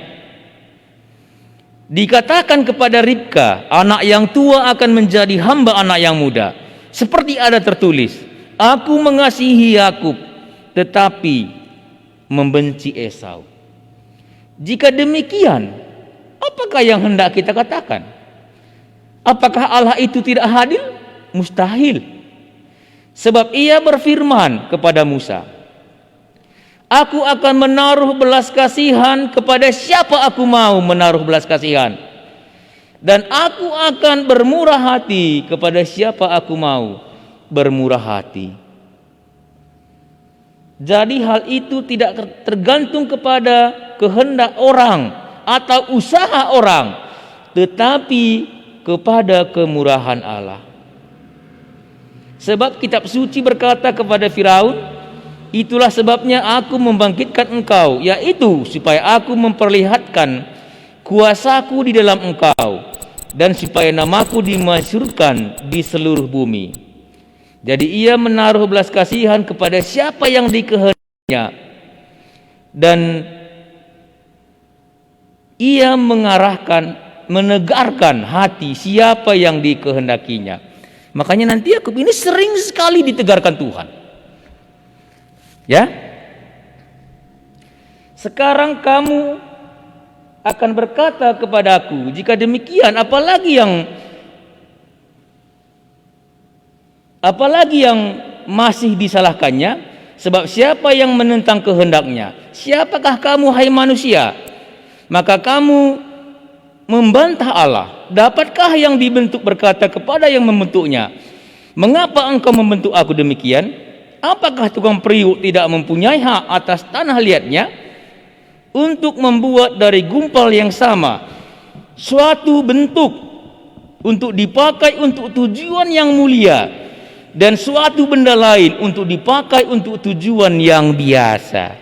Dikatakan kepada Ribka, anak yang tua akan menjadi hamba anak yang muda. Seperti ada tertulis, aku mengasihi Yakub, tetapi membenci Esau. Jika demikian, apakah yang hendak kita katakan? Apakah Allah itu tidak adil? Mustahil. Sebab ia berfirman kepada Musa, aku akan menaruh belas kasihan kepada siapa aku mau menaruh belas kasihan, dan aku akan bermurah hati kepada siapa aku mau bermurah hati. Jadi hal itu tidak tergantung kepada kehendak orang atau usaha orang, tetapi kepada kemurahan Allah. Sebab kitab suci berkata kepada Firaun, itulah sebabnya aku membangkitkan engkau, yaitu supaya aku memperlihatkan kuasaku di dalam engkau, dan supaya namaku dimasyhurkan di seluruh bumi. Jadi ia menaruh belas kasihan kepada siapa yang dikehendakinya, dan ia menegarkan hati siapa yang dikehendakinya. Makanya nanti Yakub ini sering sekali ditegarkan Tuhan. Ya. Sekarang kamu akan berkata kepadaku, jika demikian apalagi yang masih disalahkannya, sebab siapa yang menentang kehendaknya? Siapakah kamu, hai manusia? Maka kamu membantah Allah. Dapatkah yang dibentuk berkata kepada yang membentuknya, mengapa engkau membentuk aku demikian? Apakah tukang periuk tidak mempunyai hak atas tanah liatnya untuk membuat dari gumpal yang sama suatu bentuk untuk dipakai untuk tujuan yang mulia, dan suatu benda lain untuk dipakai untuk tujuan yang biasa?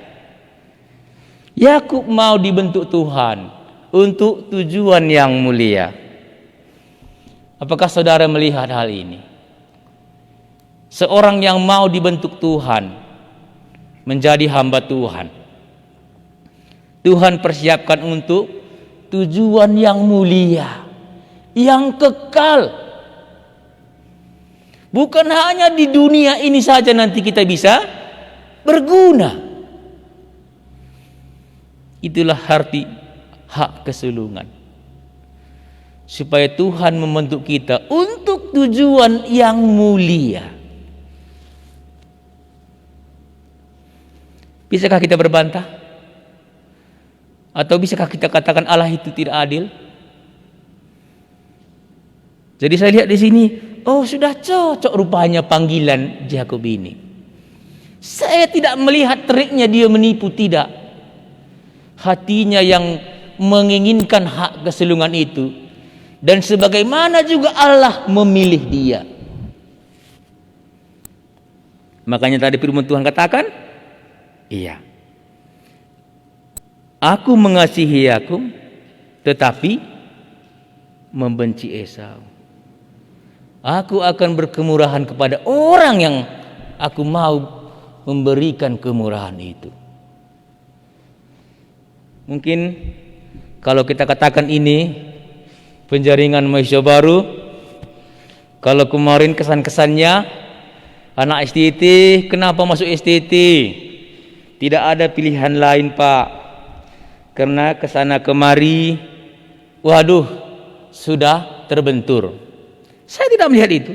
Yakub mau dibentuk Tuhan untuk tujuan yang mulia. Apakah saudara melihat hal ini? Seorang yang mau dibentuk Tuhan menjadi hamba Tuhan, Tuhan persiapkan untuk tujuan yang mulia, yang kekal. Bukan hanya di dunia ini saja nanti kita bisa berguna. Itulah arti hak kesulungan. Supaya Tuhan membentuk kita untuk tujuan yang mulia. Bisakah kita berbantah? Atau bisakah kita katakan Allah itu tidak adil? Jadi saya lihat di sini, oh sudah cocok rupanya panggilan Yakub ini. Saya tidak melihat triknya dia menipu, tidak. Hatinya yang menginginkan hak kesulungan itu, dan sebagaimana juga Allah memilih dia. Makanya tadi firman Tuhan katakan, iya, aku mengasihi Yakub tetapi membenci Esau. Aku akan berkemurahan kepada orang yang aku mau memberikan kemurahan itu. Mungkin kalau kita katakan ini penjaringan mahasiswa baru, kalau kemarin kesan-kesannya anak STT, kenapa masuk STT? Tidak ada pilihan lain, Pak. Karena kesana kemari, waduh, sudah terbentur. Saya tidak melihat itu.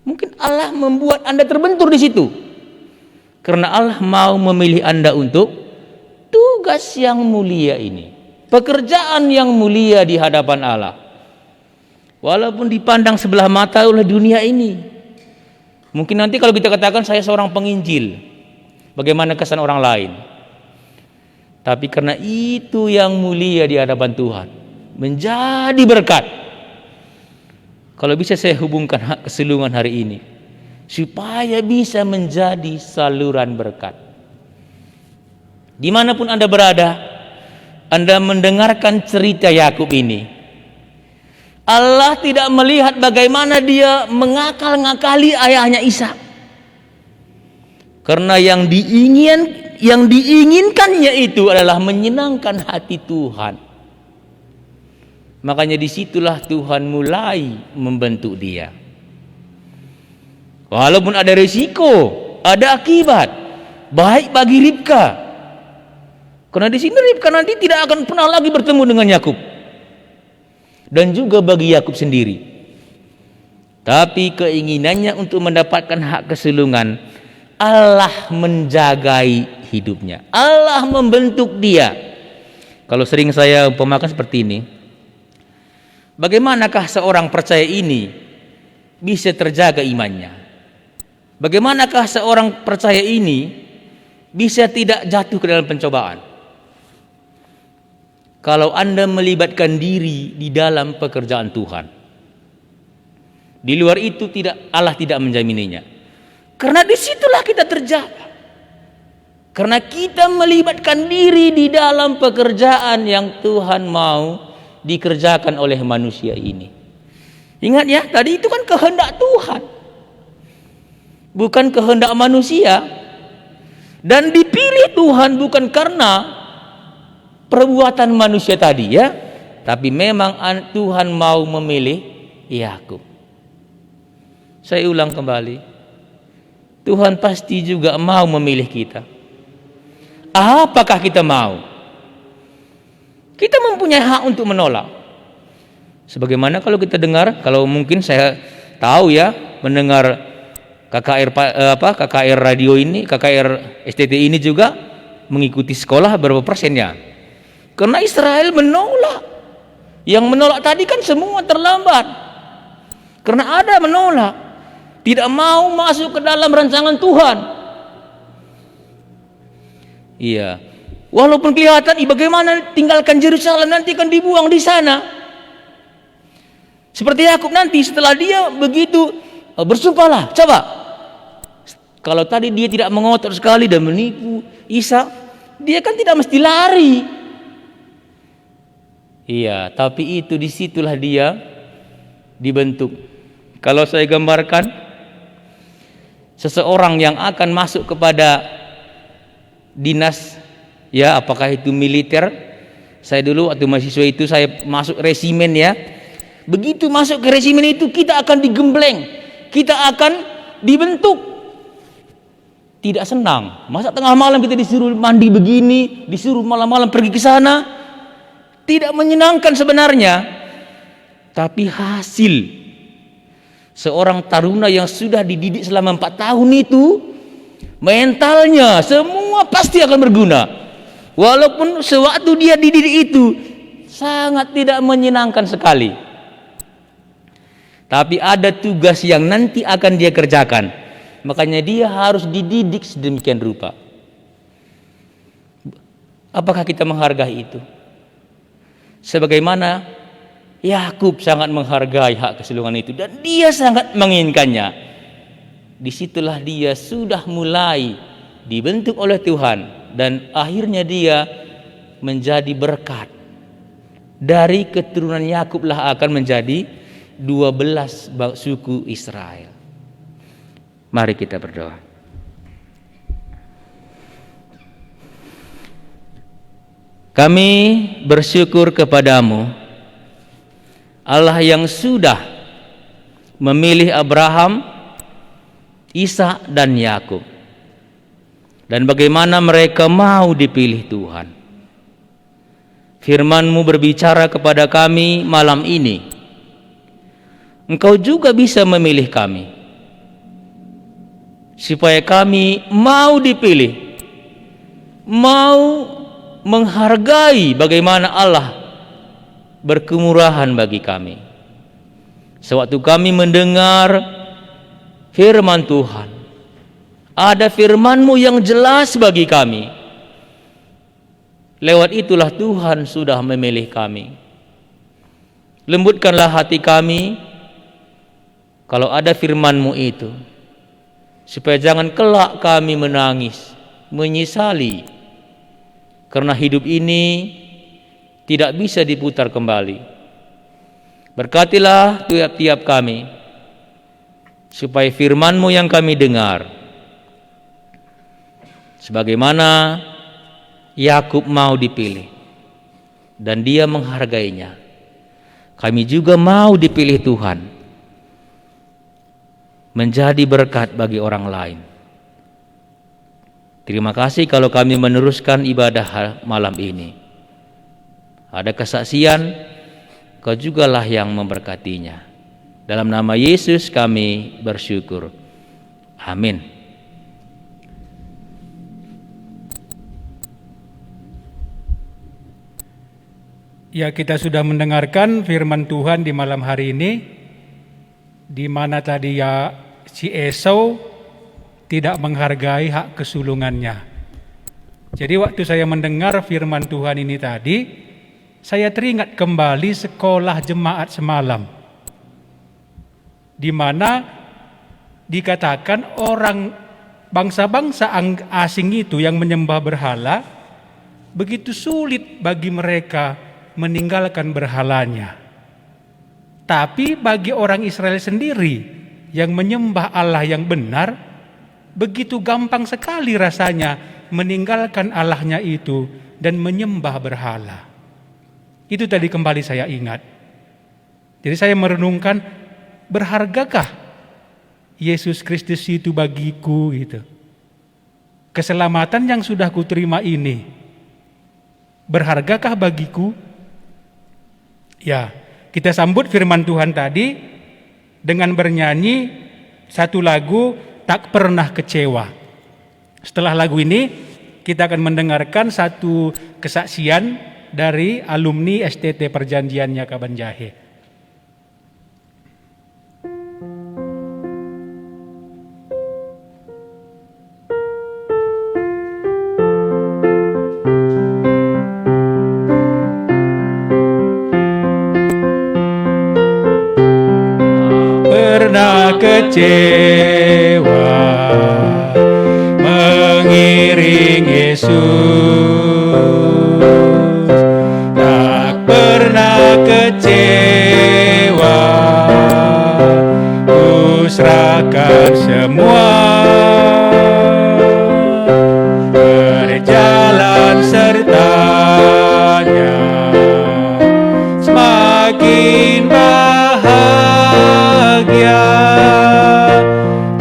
Mungkin Allah membuat Anda terbentur di situ, karena Allah mau memilih Anda untuk tugas yang mulia ini, pekerjaan yang mulia di hadapan Allah. Walaupun dipandang sebelah mata oleh dunia ini. Mungkin nanti kalau kita katakan saya seorang penginjil, bagaimana kesan orang lain? Tapi karena itu yang mulia di hadapan Tuhan, menjadi berkat. Kalau bisa saya hubungkan hak kesulungan hari ini, supaya bisa menjadi saluran berkat. Dimanapun Anda berada, Anda mendengarkan cerita Yakub ini, Allah tidak melihat bagaimana dia mengakal-ngakali ayahnya Ishak. Karena yang diinginkannya itu adalah menyenangkan hati Tuhan. Makanya disitulah Tuhan mulai membentuk dia. Walaupun ada risiko, ada akibat, baik bagi Ribka. Karena di sini Ribka nanti tidak akan pernah lagi bertemu dengan Yakub. Dan juga bagi Yakub sendiri. Tapi keinginannya untuk mendapatkan hak kesulungan, Allah menjagai hidupnya. Allah membentuk dia. Kalau sering saya umpamakan seperti ini, bagaimanakah seorang percaya ini bisa terjaga imannya? Bagaimanakah seorang percaya ini bisa tidak jatuh ke dalam pencobaan? Kalau Anda melibatkan diri di dalam pekerjaan Tuhan. Di luar itu Allah tidak menjamininya. Karena disitulah kita terjaga. Karena kita melibatkan diri di dalam pekerjaan yang Tuhan mau dikerjakan oleh manusia ini. Ingat ya, tadi itu kan kehendak Tuhan, bukan kehendak manusia. Dan dipilih Tuhan bukan karena perbuatan manusia tadi ya, tapi memang Tuhan mau memilih Yakub. Saya ulang kembali, Tuhan pasti juga mau memilih kita. Apakah kita mau? Kita mempunyai hak untuk menolak. Sebagaimana kalau kita dengar, kalau mungkin saya tahu ya, mendengar KKR radio ini, KKR STT ini juga mengikuti sekolah berapa persennya? Karena Israel menolak. Yang menolak tadi kan semua terlambat. Karena ada menolak, tidak mau masuk ke dalam rancangan Tuhan. Iya. Walaupun kelihatan bagaimana tinggalkan Yerusalem, nanti akan dibuang di sana. Seperti Yakub nanti setelah dia begitu bersumpahlah, coba. Kalau tadi dia tidak mengotot sekali dan menipu Ishak, dia kan tidak mesti lari. Iya, tapi itu disitulah dia dibentuk. Kalau saya gambarkan, seseorang yang akan masuk kepada dinas, ya apakah itu militer. Saya dulu waktu mahasiswa itu saya masuk resimen ya. Begitu masuk ke resimen itu kita akan digembleng, kita akan dibentuk. Tidak senang. Masa tengah malam kita disuruh mandi begini, disuruh malam-malam pergi ke sana. Tidak menyenangkan sebenarnya. Tapi hasil seorang taruna yang sudah dididik selama 4 tahun itu, mentalnya semua pasti akan berguna. Walaupun sewaktu dia dididik itu sangat tidak menyenangkan sekali. Tapi ada tugas yang nanti akan dia kerjakan. Makanya dia harus dididik sedemikian rupa. Apakah kita menghargai itu? Sebagaimana Yakub sangat menghargai hak kesulungan itu dan dia sangat menginginkannya. Disitulah dia sudah mulai dibentuk oleh Tuhan dan akhirnya dia menjadi berkat. Dari keturunan Yakub lah akan menjadi 12 suku Israel. Mari kita berdoa. Kami bersyukur kepadamu, Allah yang sudah memilih Abraham, Ishak dan Yakub. Dan bagaimana mereka mau dipilih Tuhan. Firman-Mu berbicara kepada kami malam ini. Engkau juga bisa memilih kami. Supaya kami mau dipilih, mau menghargai bagaimana Allah berkemurahan bagi kami. Sewaktu kami mendengar firman Tuhan, ada firman-Mu yang jelas bagi kami. Lewat itulah Tuhan sudah memilih kami. Lembutkanlah hati kami kalau ada firman-Mu itu, supaya jangan kelak kami menangis, menyesali, karena hidup ini tidak bisa diputar kembali. Berkatilah tiap-tiap kami, supaya firman-Mu yang kami dengar, sebagaimana Yakub mau dipilih dan dia menghargainya, kami juga mau dipilih Tuhan, menjadi berkat bagi orang lain. Terima kasih kalau kami meneruskan ibadah malam ini. Ada kesaksian, Kau jugalah yang memberkatinya. Dalam nama Yesus kami bersyukur. Amin. Ya, kita sudah mendengarkan firman Tuhan di malam hari ini, di mana tadi ya si Esau tidak menghargai hak kesulungannya. Jadi waktu saya mendengar firman Tuhan ini tadi, saya teringat kembali sekolah jemaat semalam, di mana dikatakan orang bangsa-bangsa asing itu yang menyembah berhala, begitu sulit bagi mereka meninggalkan berhalanya. Tapi bagi orang Israel sendiri yang menyembah Allah yang benar, begitu gampang sekali rasanya meninggalkan Allahnya itu dan menyembah berhala. Itu tadi kembali saya ingat. Jadi saya merenungkan, berhargakah Yesus Kristus itu bagiku gitu. Keselamatan yang sudah kuterima ini, berhargakah bagiku? Ya, kita sambut firman Tuhan tadi dengan bernyanyi satu lagu, Tak Pernah Kecewa. Setelah lagu ini kita akan mendengarkan satu kesaksian dari alumni STT Perjanjiannya Kabanjahe. Pernah kecewa mengiring Yesus, tak pernah kecewa, ku serahkan semua, berjalan sertanya, semakin bahagia,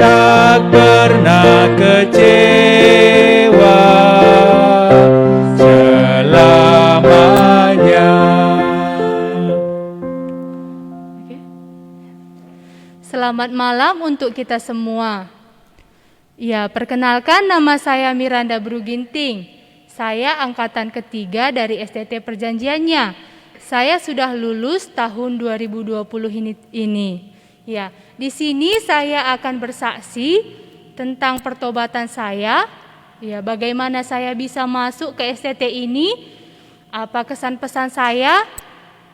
tak pernah kecewa selamanya. Selamat malam untuk kita semua. Ya, perkenalkan, nama saya Miranda Bruginting. Saya angkatan ketiga dari STT Perjanjiannya. Saya sudah lulus tahun 2020 ini. Ya, di sini saya akan bersaksi tentang pertobatan saya. Ya, bagaimana saya bisa masuk ke STT ini? Apa kesan pesan saya?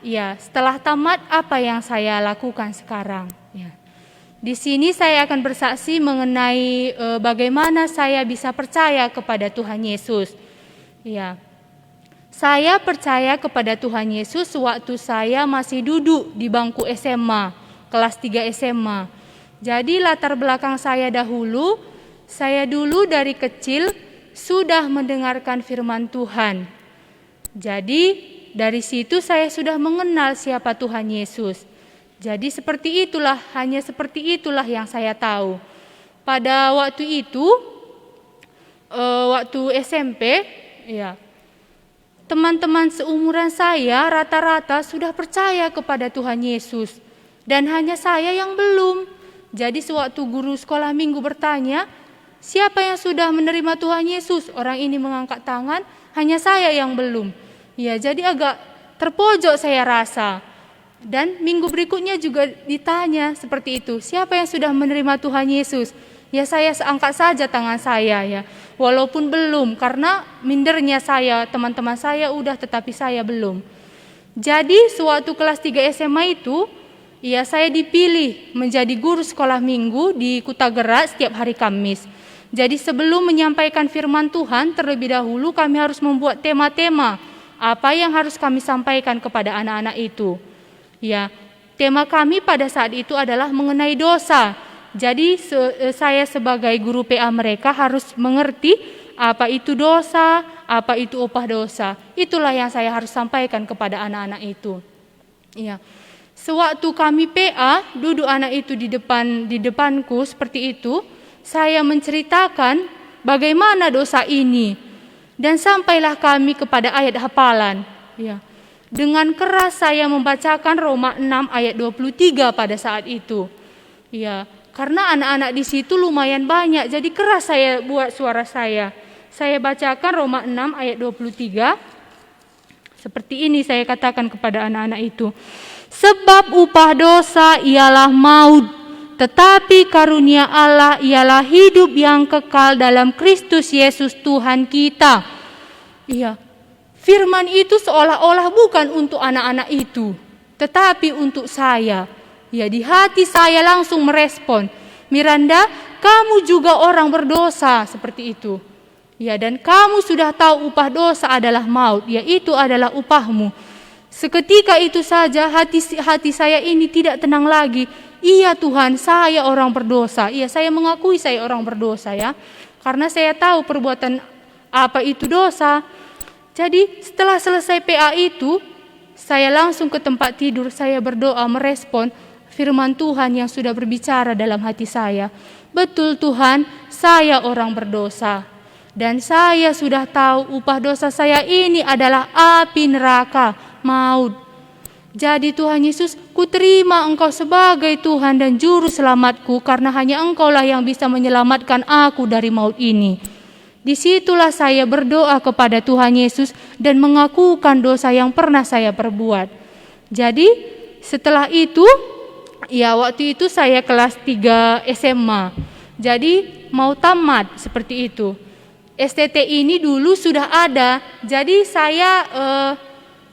Ya, setelah tamat apa yang saya lakukan sekarang? Ya. Di sini saya akan bersaksi mengenai bagaimana saya bisa percaya kepada Tuhan Yesus. Ya. Saya percaya kepada Tuhan Yesus waktu saya masih duduk di bangku SMA, kelas 3 SMA. Jadi latar belakang saya dahulu, saya dulu dari kecil sudah mendengarkan firman Tuhan. Jadi dari situ saya sudah mengenal siapa Tuhan Yesus. Jadi seperti itulah, hanya seperti itulah yang saya tahu. Pada waktu itu, waktu SMP, ya, teman-teman seumuran saya rata-rata sudah percaya kepada Tuhan Yesus. Dan hanya saya yang belum. Jadi sewaktu guru sekolah minggu bertanya, siapa yang sudah menerima Tuhan Yesus? Orang ini mengangkat tangan, hanya saya yang belum. Ya, jadi agak terpojok saya rasa. Dan minggu berikutnya juga ditanya seperti itu, siapa yang sudah menerima Tuhan Yesus? Ya, saya angkat saja tangan saya ya. Walaupun belum, karena mindernya saya, teman-teman saya udah tetapi saya belum. Jadi sewaktu kelas 3 SMA itu, ya saya dipilih menjadi guru sekolah minggu di Kutagerak setiap hari Kamis. Jadi sebelum menyampaikan firman Tuhan, terlebih dahulu kami harus membuat tema-tema apa yang harus kami sampaikan kepada anak-anak itu. Ya, tema kami pada saat itu adalah mengenai dosa. Jadi saya sebagai guru PA mereka harus mengerti apa itu dosa, apa itu upah dosa. Itulah yang saya harus sampaikan kepada anak-anak itu. Ya. Sewaktu kami PA, duduk anak itu di depanku seperti itu, saya menceritakan bagaimana dosa ini. Dan sampailah kami kepada ayat hafalan. Ya. Dengan keras saya membacakan Roma 6 ayat 23 pada saat itu. Ya, karena anak-anak di situ lumayan banyak, jadi keras saya buat suara saya. Saya bacakan Roma 6 ayat 23. Seperti ini saya katakan kepada anak-anak itu. Sebab upah dosa ialah maut, tetapi karunia Allah ialah hidup yang kekal dalam Kristus Yesus Tuhan kita. Iya. Firman itu seolah-olah bukan untuk anak-anak itu, tetapi untuk saya. Ya, di hati saya langsung merespon, Miranda, kamu juga orang berdosa, seperti itu. Ya, dan kamu sudah tahu upah dosa adalah maut, yaitu adalah upahmu. Seketika itu saja hati saya ini tidak tenang lagi. Iya Tuhan, saya orang berdosa. Iya, saya mengakui saya orang berdosa ya. Karena saya tahu perbuatan apa itu dosa. Jadi setelah selesai PA itu, saya langsung ke tempat tidur, saya berdoa merespon firman Tuhan yang sudah berbicara dalam hati saya. Betul Tuhan, saya orang berdosa. Dan saya sudah tahu upah dosa saya ini adalah api neraka, maut. Jadi Tuhan Yesus, kuterima Engkau sebagai Tuhan dan Juru Selamatku, karena hanya Engkaulah yang bisa menyelamatkan aku dari maut ini. Disitulah saya berdoa kepada Tuhan Yesus dan mengakukan dosa yang pernah saya perbuat. Jadi setelah itu, ya waktu itu saya kelas 3 SMA. Jadi mau tamat seperti itu. STT ini dulu sudah ada. Jadi saya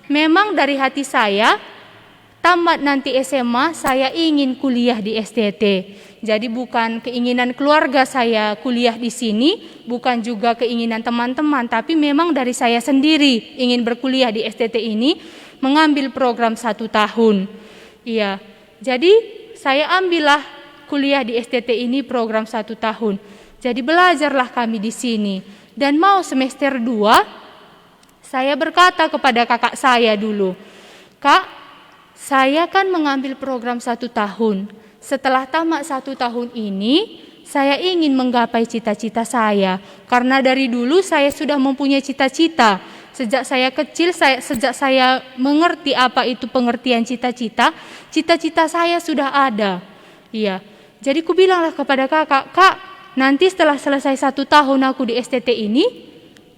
memang dari hati saya, tamat nanti SMA saya ingin kuliah di STT. Jadi bukan keinginan keluarga saya kuliah di sini, bukan juga keinginan teman-teman, tapi memang dari saya sendiri ingin berkuliah di STT ini, mengambil program 1 tahun. Iya, jadi saya ambillah kuliah di STT ini program 1 tahun. Jadi belajarlah kami di sini. Dan mau semester 2, saya berkata kepada kakak saya dulu, Kak, saya kan mengambil program 1 tahun. Setelah tamat 1 tahun ini, saya ingin menggapai cita-cita saya. Karena dari dulu saya sudah mempunyai cita-cita. Sejak saya kecil, sejak saya mengerti apa itu pengertian cita-cita, cita-cita saya sudah ada. Iya. Jadi ku bilanglah kepada kakak, Kak, nanti setelah selesai 1 tahun aku di STT ini,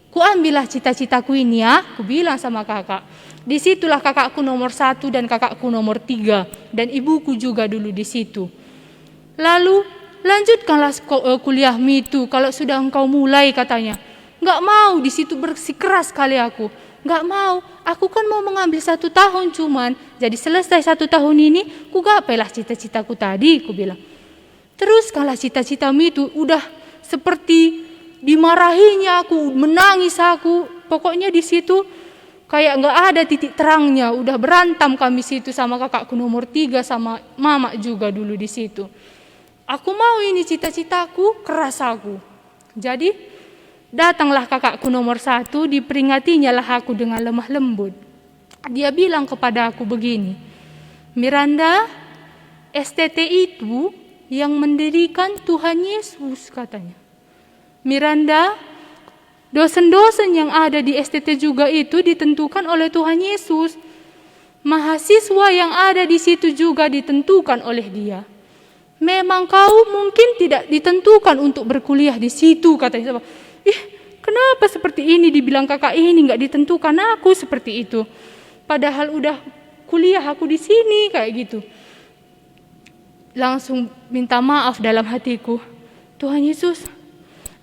ku ambillah cita-citaku ini ya, ku bilang sama kakak. Disitulah kakakku nomor 1 dan kakakku nomor 3 dan ibuku juga dulu di situ. Lalu lanjutkanlah kuliahmu itu kalau sudah engkau mulai, katanya. Enggak mau, di situ bersikeras sekali aku. Enggak mau, aku kan mau mengambil 1 tahun cuman. Jadi selesai 1 tahun ini, ku gapailah cita-citaku tadi, ku bilang. Teruskanlah cita-citamu itu, udah seperti dimarahinya aku, menangis aku. Pokoknya di situ kayak nggak ada titik terangnya, udah berantam kami situ sama kakakku nomor 3 sama mama juga dulu di situ. Aku mau ini cita-citaku, keras aku. Jadi datanglah kakakku nomor 1, diperingatinya lah aku dengan lemah lembut. Dia bilang kepada aku begini, Miranda, STT itu yang mendirikan Tuhan Yesus, katanya. Miranda, dosen-dosen yang ada di STT juga itu ditentukan oleh Tuhan Yesus. Mahasiswa yang ada di situ juga ditentukan oleh Dia. Memang kau mungkin tidak ditentukan untuk berkuliah di situ, katanya. Kenapa seperti ini, dibilang kakak ini nggak ditentukan, aku seperti itu. Padahal udah kuliah aku di sini kayak gitu. Langsung minta maaf dalam hatiku. Tuhan Yesus,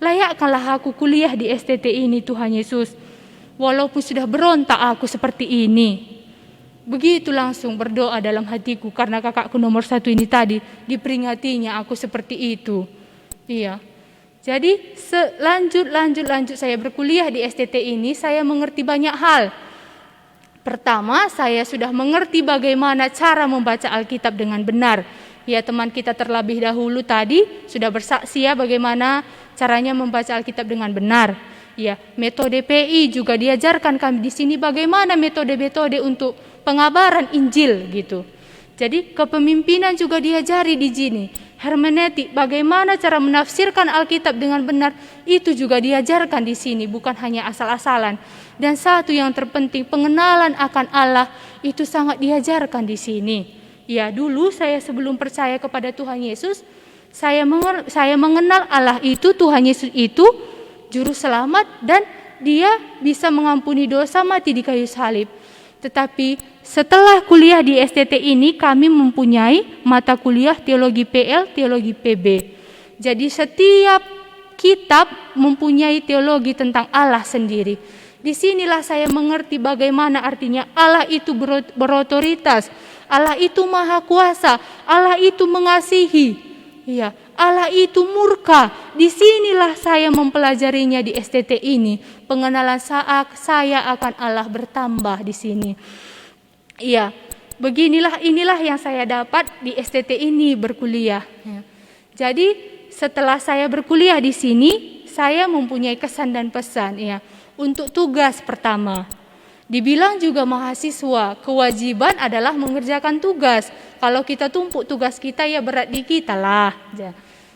layakkanlah aku kuliah di STT ini, Tuhan Yesus. Walaupun sudah berontak aku seperti ini. Begitu langsung berdoa dalam hatiku karena kakakku nomor 1 ini tadi diperingatinya aku seperti itu. Iya. Jadi lanjut saya berkuliah di STT ini, saya mengerti banyak hal. Pertama, saya sudah mengerti bagaimana cara membaca Alkitab dengan benar. Ya, teman kita terlebih dahulu tadi sudah bersaksi ya bagaimana caranya membaca Alkitab dengan benar. Ya, metode PI juga diajarkan kami di sini bagaimana metode-metode untuk pengabaran Injil gitu. Jadi kepemimpinan juga diajari di sini. Hermeneutik, bagaimana cara menafsirkan Alkitab dengan benar, itu juga diajarkan di sini, bukan hanya asal-asalan. Dan satu yang terpenting, pengenalan akan Allah itu sangat diajarkan di sini. Ya, dulu saya sebelum percaya kepada Tuhan Yesus, saya mengenal Allah itu, Tuhan Yesus itu juru selamat dan dia bisa mengampuni dosa, mati di kayu salib. Tetapi setelah kuliah di STT ini, kami mempunyai mata kuliah teologi PL, teologi PB. Jadi setiap kitab mempunyai teologi tentang Allah sendiri. Disinilah saya mengerti bagaimana artinya Allah itu berotoritas, Allah itu maha kuasa, Allah itu mengasihi, ya, Allah itu murka. Disinilah saya mempelajarinya di STT ini. Pengenalan saya akan Allah bertambah di sini. Iya, inilah yang saya dapat di STT ini berkuliah. Ya. Jadi setelah saya berkuliah di sini, saya mempunyai kesan dan pesan. Ya. Untuk tugas pertama, dibilang juga mahasiswa, kewajiban adalah mengerjakan tugas. Kalau kita tumpuk tugas kita, ya berat di kita lah.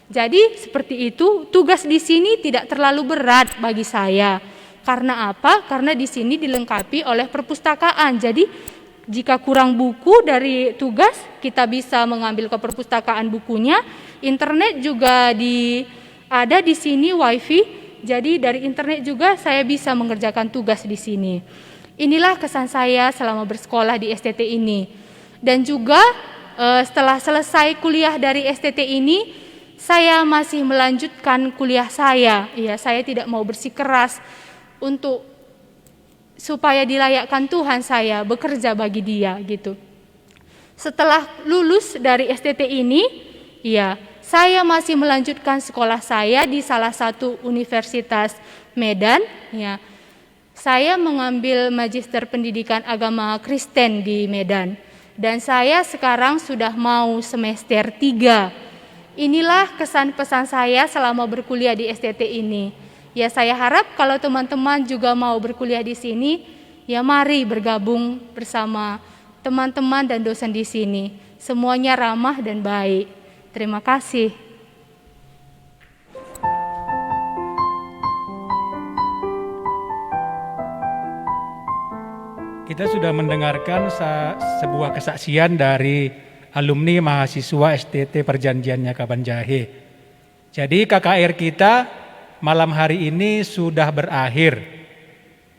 Jadi seperti itu, tugas di sini tidak terlalu berat bagi saya. Karena apa? Karena di sini dilengkapi oleh perpustakaan. Jadi jika kurang buku dari tugas, kita bisa mengambil ke perpustakaan bukunya. Internet juga ada di sini, wifi. Jadi dari internet juga saya bisa mengerjakan tugas di sini. Inilah kesan saya selama bersekolah di STT ini. Dan juga setelah selesai kuliah dari STT ini, saya masih melanjutkan kuliah saya. Ya, saya tidak mau bersikeras supaya dilayakkan Tuhan, saya bekerja bagi Dia gitu. Setelah lulus dari STT ini, ya, saya masih melanjutkan sekolah saya di salah satu universitas Medan. Ya, saya mengambil Magister Pendidikan Agama Kristen di Medan. Dan saya sekarang sudah mau semester 3. Inilah kesan pesan saya selama berkuliah di STT ini. Ya, saya harap kalau teman-teman juga mau berkuliah di sini, ya mari bergabung bersama teman-teman dan dosen di sini. Semuanya ramah dan baik. Terima kasih. Kita sudah mendengarkan sebuah kesaksian dari alumni mahasiswa STT Perjanjiannya Kabanjahe. Jadi KKR kita malam hari ini sudah berakhir.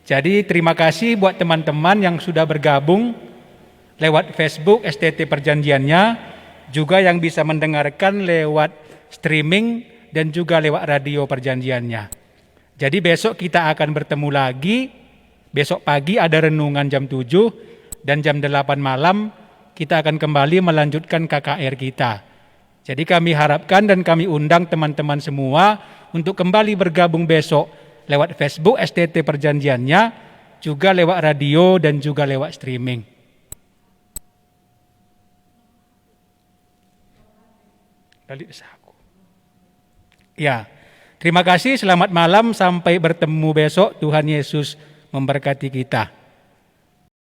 Jadi terima kasih buat teman-teman yang sudah bergabung lewat Facebook STT Perjanjiannya, juga yang bisa mendengarkan lewat streaming dan juga lewat radio Perjanjiannya. Jadi besok kita akan bertemu lagi. Besok pagi ada renungan jam 7 dan jam 8 malam kita akan kembali melanjutkan KKR kita. Jadi kami harapkan dan kami undang teman-teman semua untuk kembali bergabung besok lewat Facebook STT Perjanjiannya, juga lewat radio dan juga lewat streaming. Ya, terima kasih, selamat malam, sampai bertemu besok. Tuhan Yesus memberkati kita.